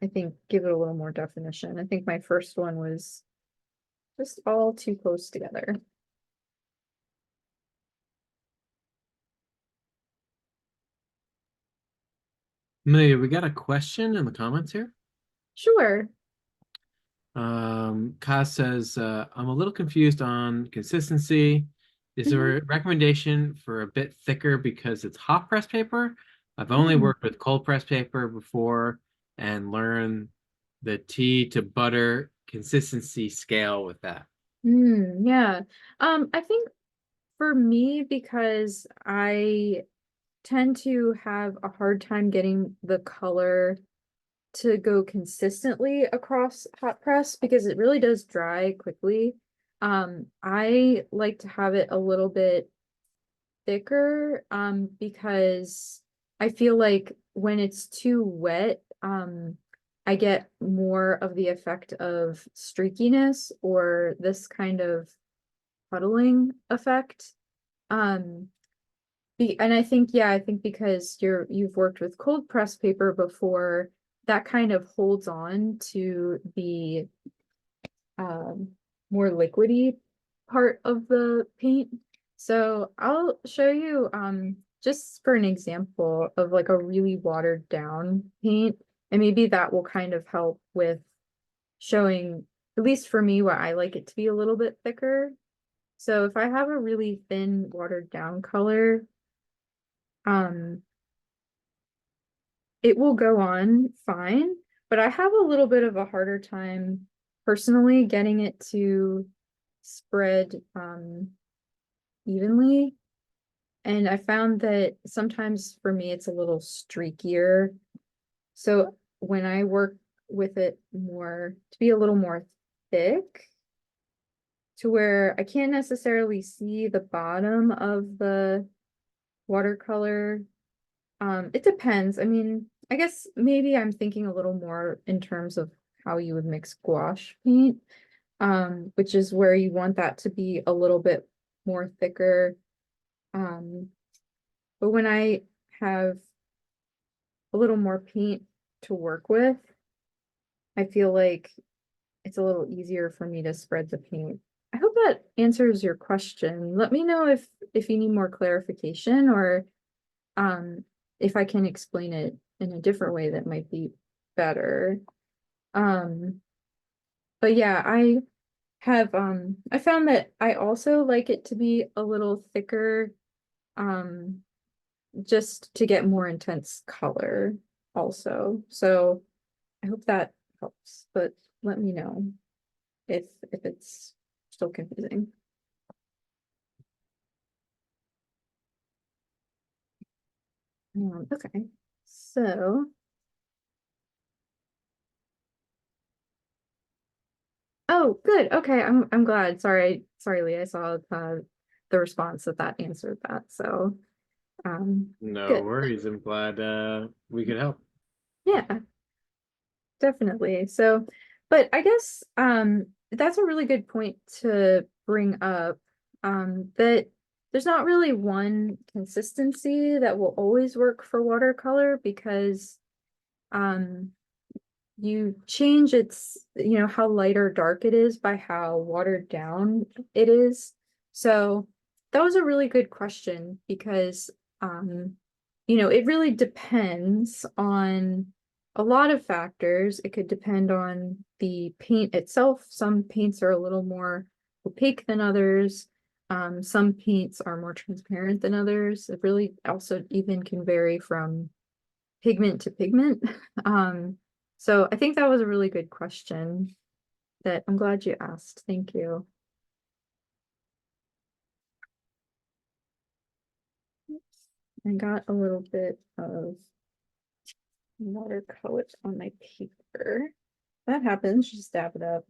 I think, give it a little more definition. I think my first one was just all too close together. Amelia, we got a question in the comments here. Sure. Kaz says, I'm a little confused on consistency. Is there a recommendation for a bit thicker because it's hot press paper? I've only worked with cold press paper before and learned the tea to butter consistency scale with that. Yeah. I think for me, because I tend to have a hard time getting the color to go consistently across hot press because it really does dry quickly. I like to have it a little bit thicker, because I feel like when it's too wet, I get more of the effect of streakiness or this kind of puddling effect. Um, and I think, yeah, I think because you've worked with cold press paper before, that kind of holds on to the um, more liquidy part of the paint. So I'll show you just for an example of like a really watered down paint, and maybe that will kind of help with showing, at least for me, what I like it to be a little bit thicker. So if I have a really thin watered down color, um, it will go on fine, but I have a little bit of a harder time personally getting it to spread evenly. And I found that sometimes for me it's a little streakier. So when I work with it more to be a little more thick, to where I can't necessarily see the bottom of the watercolor. It depends. I mean, I guess maybe I'm thinking a little more in terms of how you would mix gouache paint, which is where you want that to be a little bit more thicker. Um, but when I have a little more paint to work with, I feel like it's a little easier for me to spread the paint. I hope that answers your question. Let me know if you need more clarification or um if I can explain it in a different way that might be better. Um, but yeah, I found that I also like it to be a little thicker, um, just to get more intense color also. So I hope that helps, but let me know if it's still confusing. Okay, so oh, good. Okay, I'm glad. Sorry, Lee. I saw the response that answered that. So No Good. worries. I'm glad we could help. Yeah, definitely. So, but I guess that's a really good point to bring up, that there's not really one consistency that will always work for watercolor because um you change its, how light or dark it is by how watered down it is. So that was a really good question because, it really depends on a lot of factors. It could depend on the paint itself. Some paints are a little more opaque than others. Some paints are more transparent than others. It really also even can vary from pigment to pigment. So I think that was a really good question that I'm glad you asked. Thank you. Oops. I got a little bit of watercolor on my paper. That happens, just dab it up.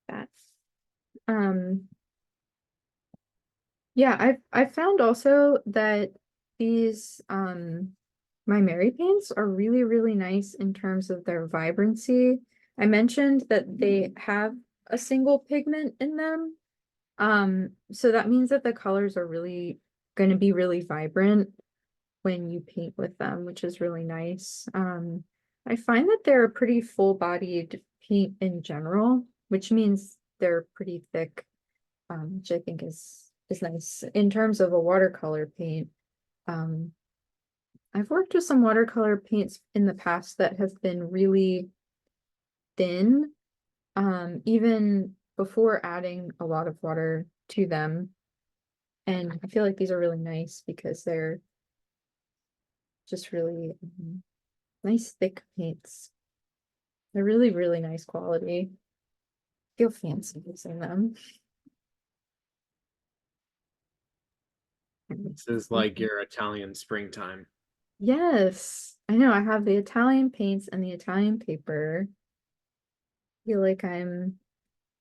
That's yeah, I've found also that these my Mary paints are really, really nice in terms of their vibrancy. I mentioned that they have a single pigment in them. So that means that the colors are really going to be really vibrant when you paint with them, which is really nice. I find that they're a pretty full-bodied paint in general, which means they're pretty thick, which I think is nice. In terms of a watercolor paint, um, I've worked with some watercolor paints in the past that have been really thin, even before adding a lot of water to them. And I feel like these are really nice because they're just really nice thick paints. They're really, really nice quality. Feel fancy using them. This is like your Italian springtime. Yes, I know. I have the Italian paints and the Italian paper. Feel like I'm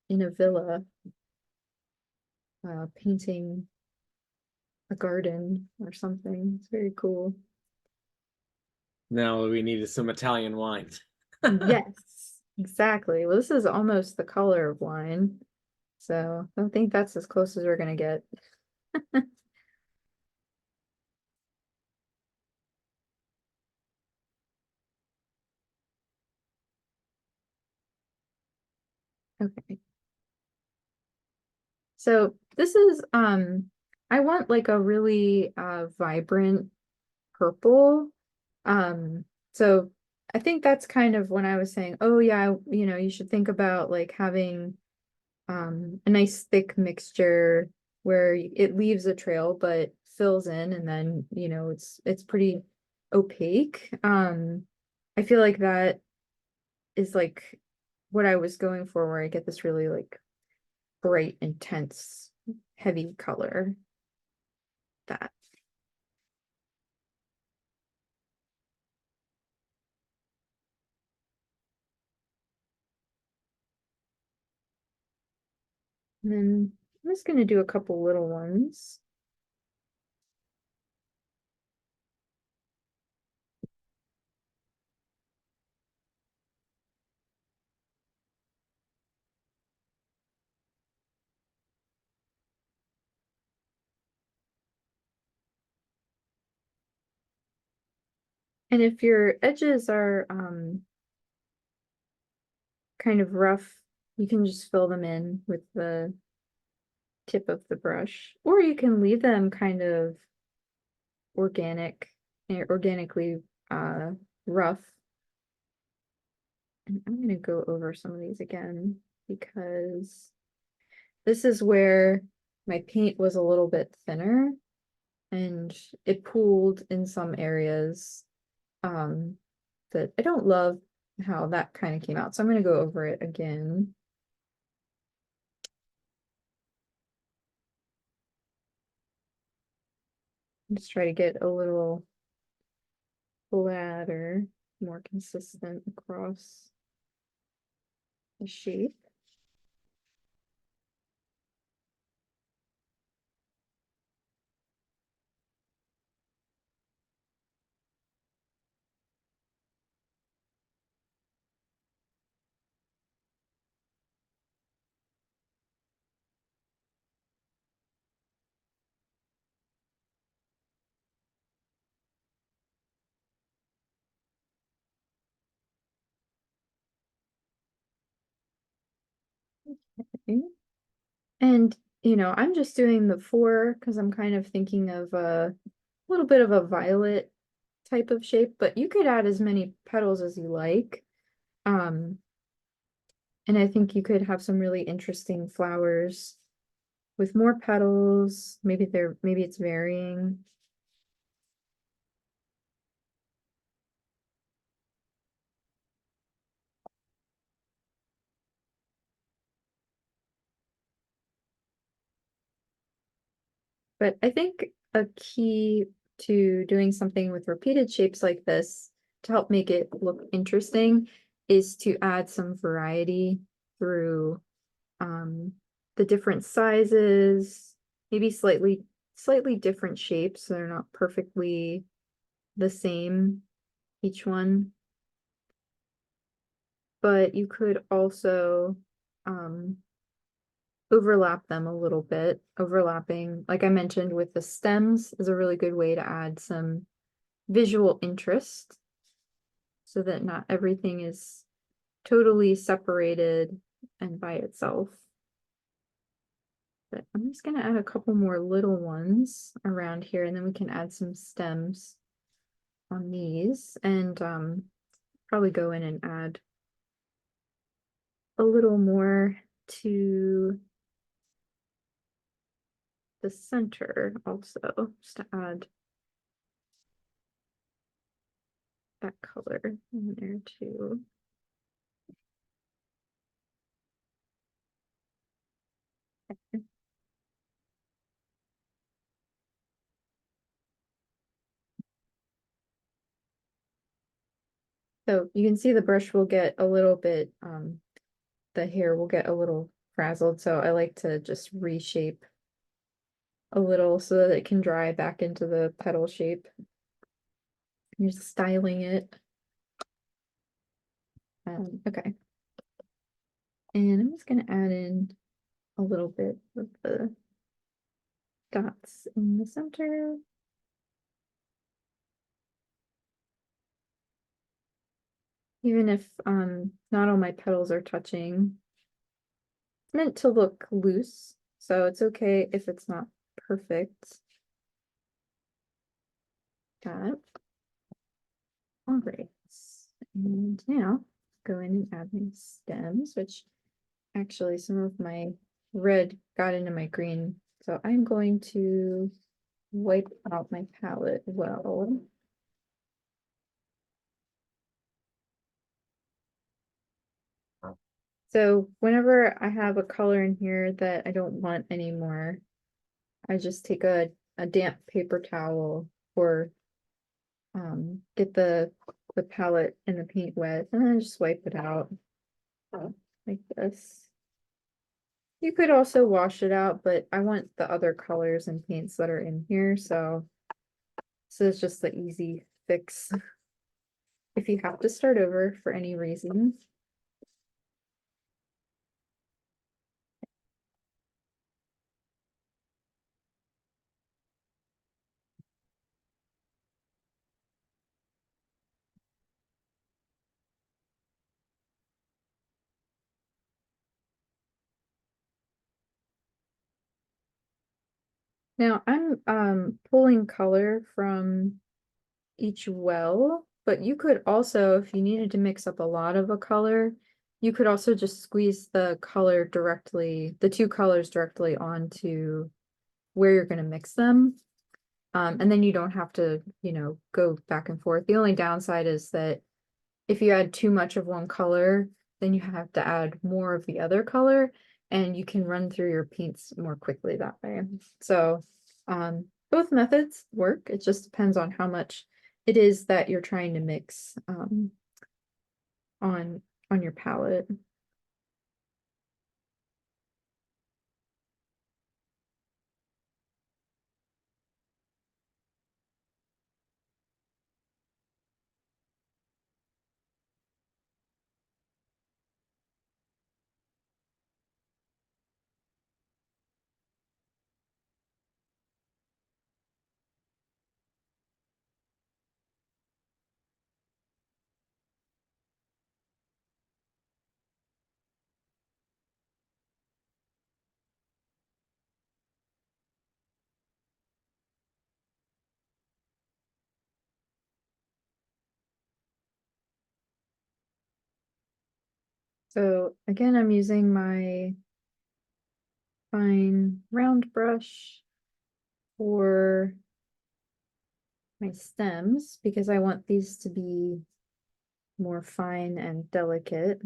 in a villa, painting a garden or something. It's very cool. Now we needed some Italian wines. Yes, exactly. Well, this is almost the color of wine. So I think that's as close as we're gonna get. Okay. So this is I want like a really vibrant purple. So I think that's kind of when I was saying, oh yeah, you should think about like having a nice thick mixture where it leaves a trail but fills in and then, it's pretty opaque. I feel like that is like what I was going for, where I get this really like bright, intense, heavy color. That. And then I'm just gonna do a couple little ones. And if your edges are kind of rough, you can just fill them in with the tip of the brush, or you can leave them kind of organically uh rough. And I'm gonna go over some of these again because this is where my paint was a little bit thinner and it pooled in some areas, um that I don't love how that kind of came out. So I'm gonna go over it again. Just try to get a little flatter, more consistent across the shape. Okay. And, you know, I'm just doing the four because I'm kind of thinking of a little bit of a violet type of shape, but you could add as many petals as you like. Um, and I think you could have some really interesting flowers with more petals. Maybe it's varying. But I think a key to doing something with repeated shapes like this to help make it look interesting is to add some variety through um, the different sizes, maybe slightly different shapes, so they're not perfectly the same, each one. But you could also um, overlap them a little bit. Overlapping, like I mentioned, with the stems is a really good way to add some visual interest so that not everything is totally separated and by itself. But I'm just gonna add a couple more little ones around here, and then we can add some stems on these, and probably go in and add a little more to the center also, just to add that color in there too. So you can see the brush will get a little bit, the hair will get a little frazzled, so I like to just reshape a little so that it can dry back into the petal shape. You're just styling it. Okay. And I'm just gonna add in a little bit of the dots in the center. Even if not all my petals are touching. It's meant to look loose, so it's okay if it's not perfect. Got it. All right. And now go in and add my stems, which actually some of my red got into my green. So I'm going to wipe out my palette well. So whenever I have a color in here that I don't want anymore, I just take a damp paper towel or get the palette and the paint wet and then just wipe it out like this. You could also wash it out, but I want the other colors and paints that are in here, so it's just the easy fix if you have to start over for any reason. Now I'm pulling color from each well, but you could also, if you needed to mix up a lot of a color, you could also just squeeze the color directly, the two colors directly onto where you're going to mix them. And then you don't have to, you know, go back and forth. The only downside is that if you add too much of one color, then you have to add more of the other color, and you can run through your paints more quickly that way. So both methods work. It just depends on how much it is that you're trying to mix on your palette. So again, I'm using my fine round brush for my stems because I want these to be more fine and delicate.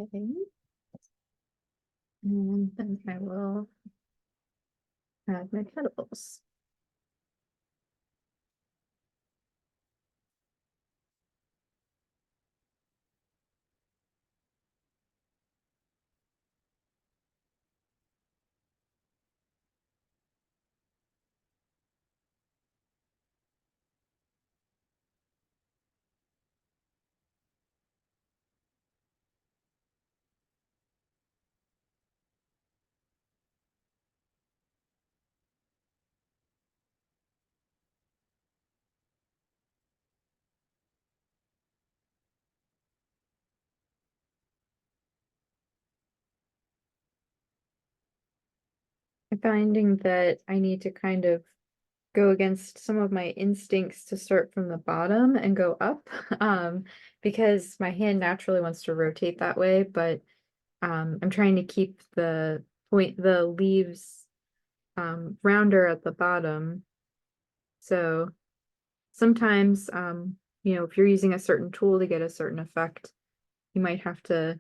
Okay. And then I will add my petals. I'm finding that I need to kind of go against some of my instincts to start from the bottom and go up, because my hand naturally wants to rotate that way, but I'm trying to keep the leaves rounder at the bottom. So sometimes, if you're using a certain tool to get a certain effect, you might have to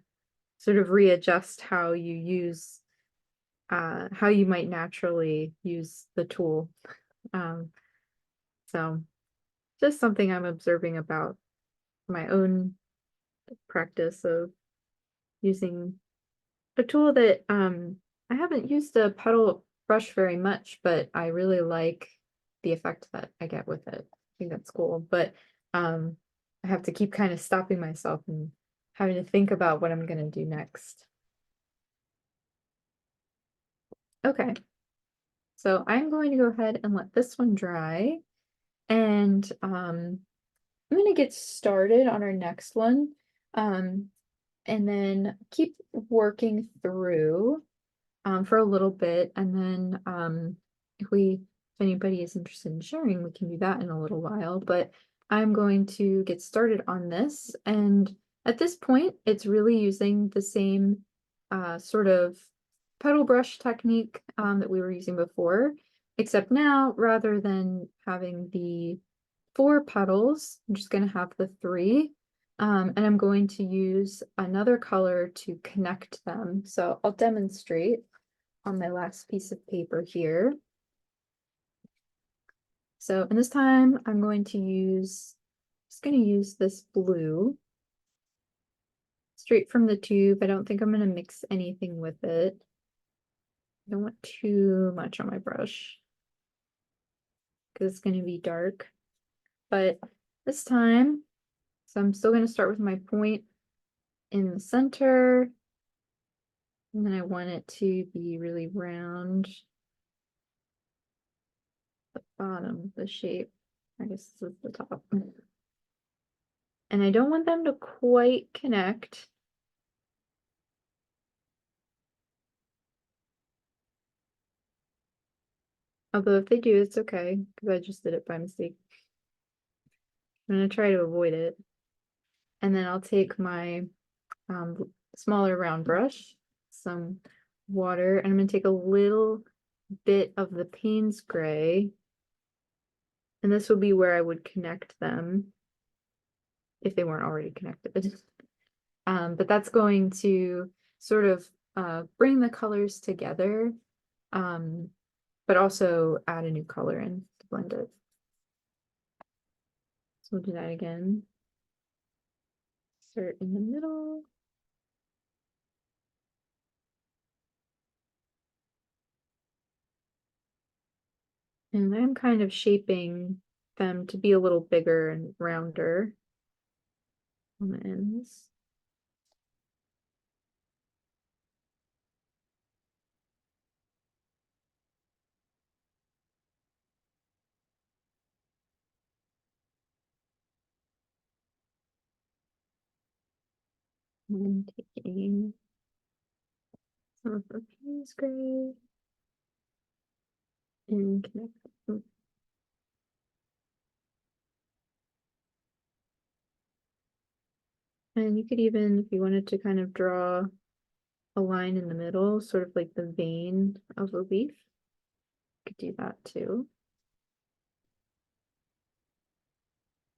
sort of readjust how you might naturally use the tool. Um, so just something I'm observing about my own practice of using a tool that I haven't used a pedal brush very much, but I really like the effect that I get with it. I think that's cool. But I have to keep kind of stopping myself and having to think about what I'm gonna do next. Okay, so I'm going to go ahead and let this one dry. And I'm gonna get started on our next one. Um, and then keep working through for a little bit. And then if anybody is interested in sharing, we can do that in a little while. But I'm going to get started on this. And at this point, it's really using the same sort of pedal brush technique that we were using before, except now rather than having the 4 petals, I'm just going to have the 3. And I'm going to use another color to connect them. So I'll demonstrate on my last piece of paper here. So, and this time I'm going to just going to use this blue straight from the tube. I don't think I'm going to mix anything with it. I don't want too much on my brush because it's going to be dark. But this time, so I'm still going to start with my point in the center. And then I want it to be really round. The bottom of the shape. I guess this is the top. And I don't want them to quite connect. Although if they do, it's okay, because I just did it by mistake. I'm gonna try to avoid it. And then I'll take my smaller round brush, some water, and I'm gonna take a little bit of the Payne's gray. And this will be where I would connect them if they weren't already connected. But that's going to sort of bring the colors together, but also add a new color in to blend it. So we'll do that again. Start in the middle. And I'm kind of shaping them to be a little bigger and rounder on the ends. And taking some of the Payne's gray and connect them. And you could even, if you wanted to kind of draw a line in the middle, sort of like the vein of a leaf, you could do that too.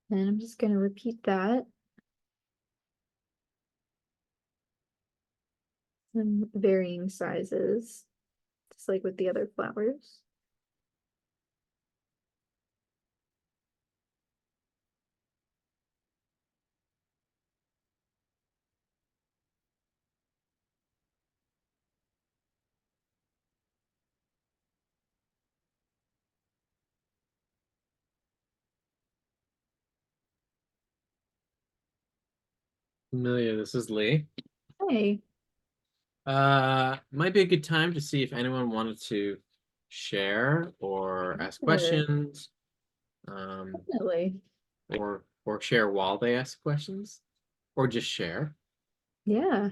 And I'm just going to repeat that. Some varying sizes, just like with the other flowers. Amelia, this is Lee. Hey, Might be a good time to see if anyone wanted to share or ask sure, questions, um, definitely. or share while they ask questions, or just share. Yeah,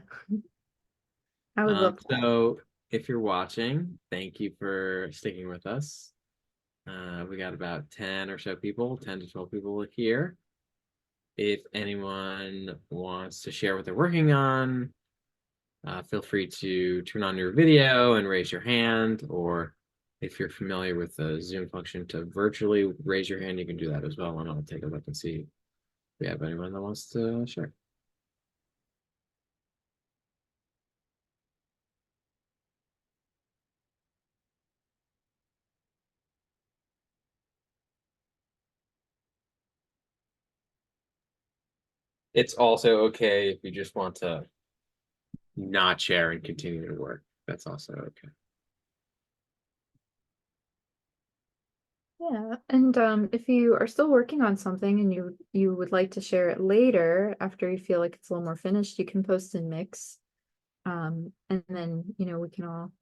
I would love that. So if you're watching, thank you for sticking with us. We got about 10 or so people, 10 to 12 people here. If anyone wants to share what they're working on, feel free to turn on your video and raise your hand, or if you're familiar with the Zoom function to virtually raise your hand, you can do that as well, and I'll take a look and see if we have anyone that wants to share. It's also okay if you just want to not share and continue to work. That's also okay. Yeah, and if you are still working on something and you would like to share it later after you feel like it's a little more finished, you can post in Mix. And then, we can all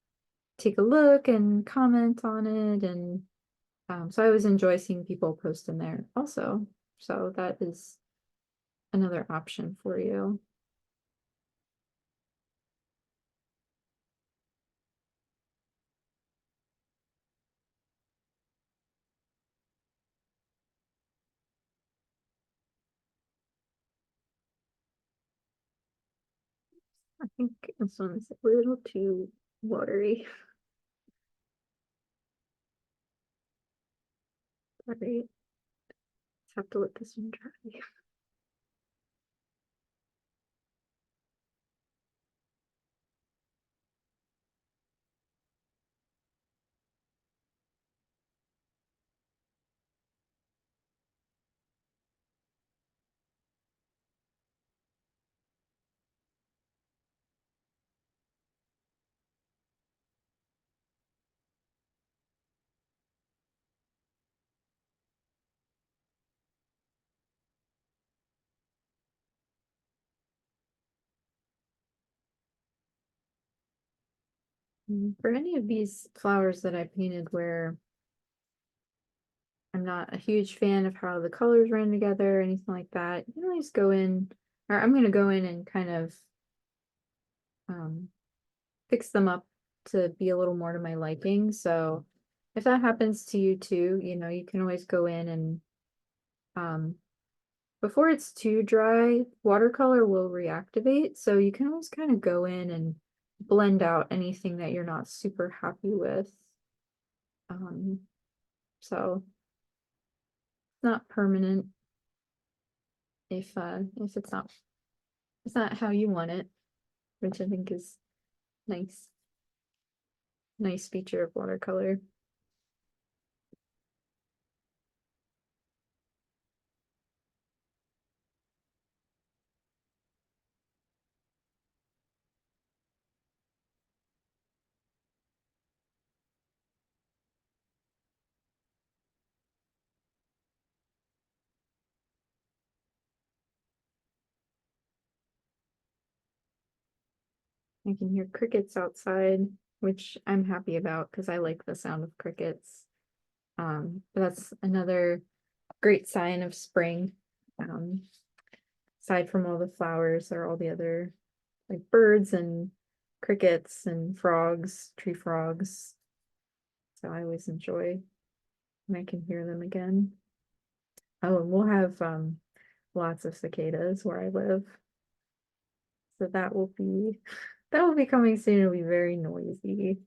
take a look and comment on it. And so I always enjoy seeing people post in there also. So that is another option for you. I think this one is a little too watery. All right, just have to let this one dry. For any of these flowers that I painted where I'm not a huge fan of how the colors ran together or anything like that, you can always go in, or I'm going to go in and kind of um, fix them up to be a little more to my liking. So if that happens to you too, you can always go in and um, before it's too dry, watercolor will reactivate. So you can always kind of go in and blend out anything that you're not super happy with. Um, so it's not permanent if it's not how you want it, which I think is nice. Nice feature of watercolor. I can hear crickets outside, which I'm happy about because I like the sound of crickets. But that's another great sign of spring. Aside from all the flowers or all the other like birds and crickets and frogs, tree frogs. So I always enjoy when I can hear them again. Oh, and we'll have lots of cicadas where I live. So that will be coming soon. It'll be very noisy.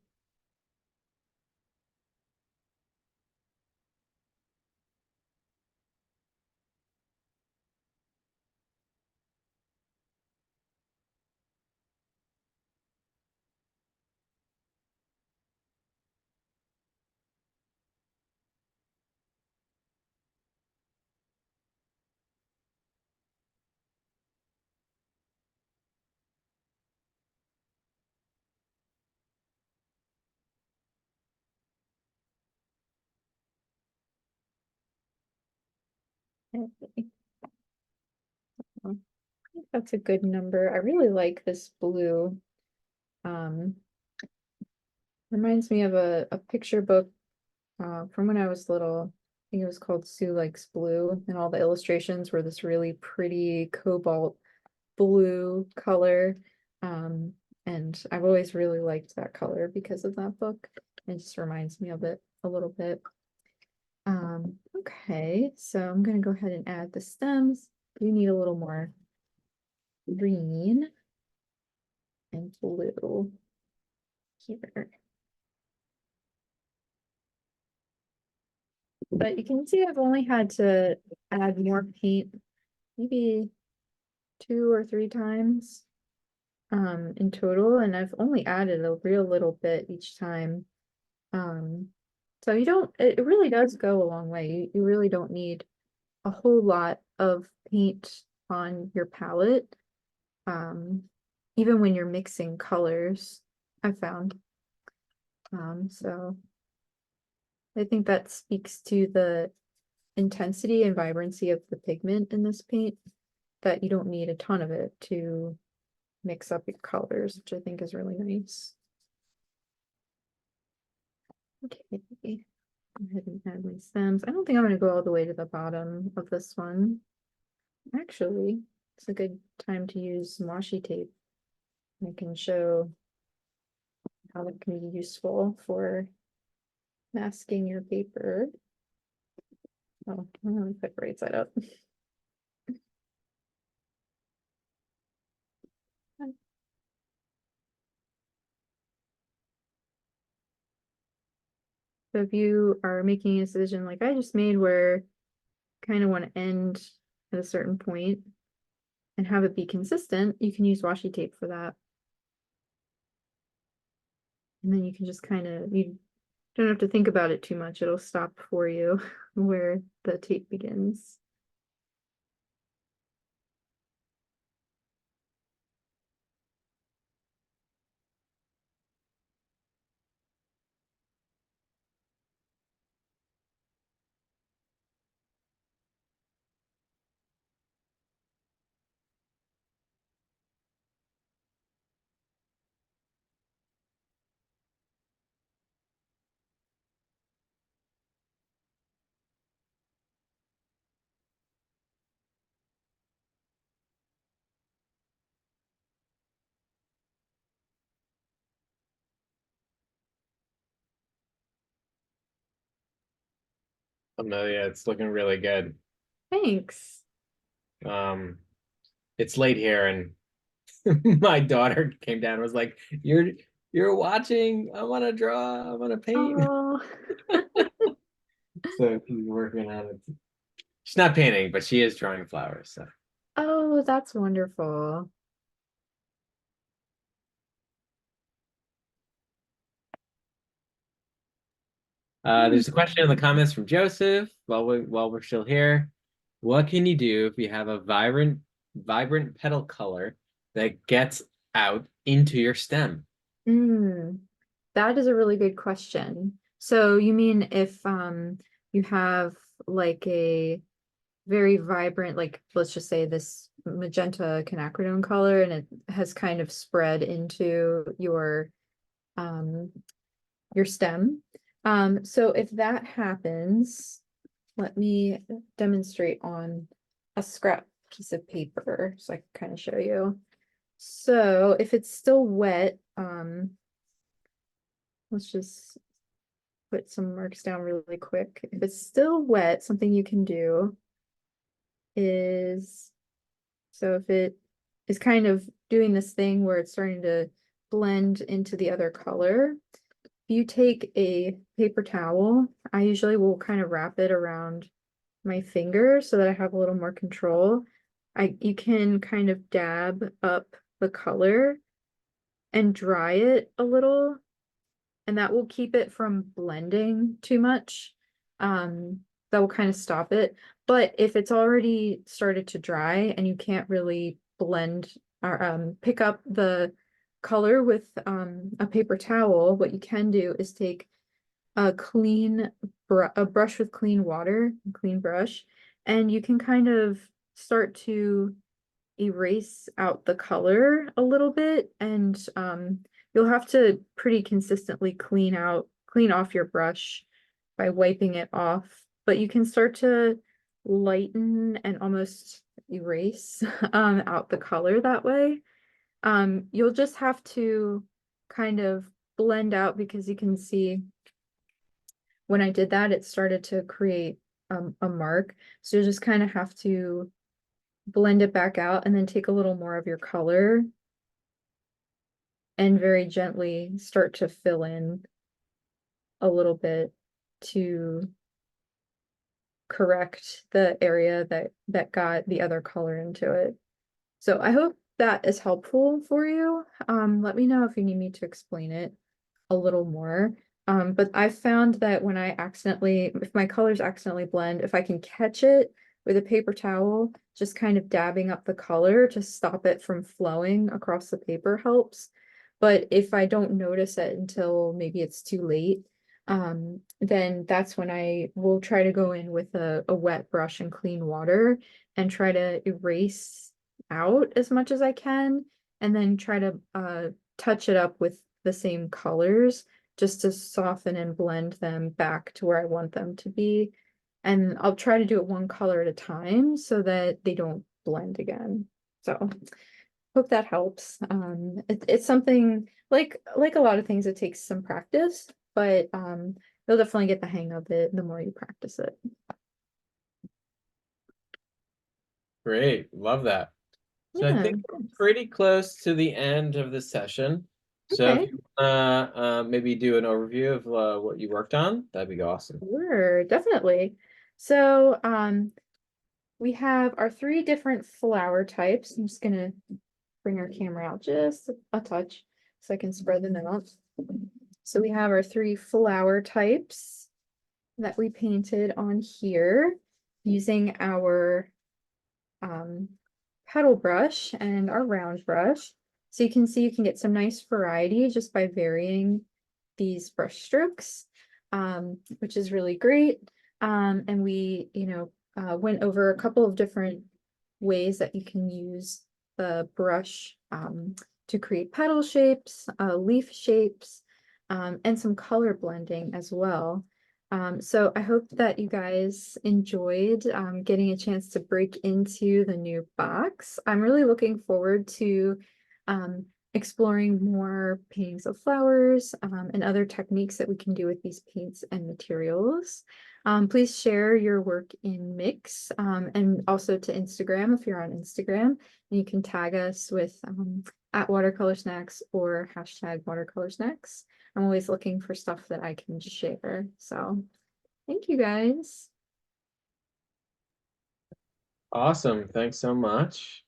Okay. Well, I think that's a good number. I really like this blue. Um, Reminds me of a picture book from when I was little. I think it was called Sue Likes Blue, and all the illustrations were this really pretty cobalt blue color. Um, and I've always really liked that color because of that book. It just reminds me of it a little bit. Okay, so I'm gonna go ahead and add the stems. We need a little more green and blue here. But you can see I've only had to add more paint maybe 2 or 3 times in total, and I've only added a real little bit each time. Um, so you don't, it really does go a long way. You really don't need a whole lot of paint on your palette. Um, Even when you're mixing colors, I found. So I think that speaks to the intensity and vibrancy of the pigment in this paint, that you don't need a ton of it to mix up your colors, which I think is really nice. Okay, go ahead and add my stems. I don't think I'm going to go all the way to the bottom of this one. Actually, it's a good time to use some washi tape. I can show how it can be useful for masking your paper. Oh, I'm gonna put right side up. So if you are making a decision like I just made, where kind of want to end at a certain point and have it be consistent, you can use washi tape for that. And then you can just you don't have to think about it too much. It'll stop for you where the tape begins. Amelia, it's looking really good. Thanks. Um, it's late here, and my daughter came down and was like, "You're watching. I want to draw. I want to paint." Oh, So she's working on it. She's not painting, but she is drawing flowers. So oh, that's wonderful. there's a question in the comments from Joseph. While we're still here, what can you do if you have a vibrant petal color that gets out into your stem? Mm, that is a really good question. So you mean if you have like a very vibrant, like let's just say this magenta quinacridone color, and it has kind of spread into um your stem. So if that happens, let me demonstrate on a scrap piece of paper so I can kind of show you. So if it's still wet, let's just put some marks down really quick. If it's still wet, something you can do is, so if it is kind of doing this thing where it's starting to blend into the other color, if you take a paper towel, I usually will kind of wrap it around my finger so that I have a little more control. You can kind of dab up the color and dry it a little, and that will keep it from blending too much. Um, that will kind of stop it. But if it's already started to dry and you can't really blend or pick up the color with a paper towel, what you can do is take a brush with clean water, a clean brush, and you can kind of start to erase out the color a little bit, and you'll have to pretty consistently clean off your brush by wiping it off, but you can start to lighten and almost erase out the color that way. You'll just have to kind of blend out, because you can see when I did that, it started to create a mark. So you just kind of have to blend it back out and then take a little more of your color and very gently start to fill in a little bit to correct the area that got the other color into it. So I hope that is helpful for you. Let me know if you need me to explain it a little more. But I found that when if my colors accidentally blend, if I can catch it with a paper towel, just kind of dabbing up the color to stop it from flowing across the paper helps. But if I don't notice it until maybe it's too late, then that's when I will try to go in with a wet brush and clean water and try to erase out as much as I can, and then try to touch it up with the same colors just to soften and blend them back to where I want them to be. And I'll try to do it one color at a time so that they don't blend again. So hope that helps. It's something like a lot of things, it takes some practice, but you'll definitely get the hang of it the more you practice it. Great, love that. So I Yeah. think we're pretty close to the end of the session. So if Okay. you wanna maybe do an overview of what you worked on, that'd be awesome. Sure, definitely. So we have our three different flower types. I'm just gonna bring our camera out just a touch so I can spread them out. So we have our three flower types that we painted on here using our um, petal brush and our round brush. So you can see you can get some nice variety just by varying these brush strokes, which is really great. And we, went over a couple of different ways that you can use the brush to create petal shapes, leaf shapes, and some color blending as well. So I hope that you guys enjoyed getting a chance to break into the new box. I'm really looking forward to um, exploring more paintings of flowers and other techniques that we can do with these paints and materials. Please share your work in Mix and also to Instagram if you're on Instagram. And you can tag us with at WatercolorSnacks or hashtag WatercolorSnacks. I'm always looking for stuff that I can share. So thank you guys. Awesome, thanks so much.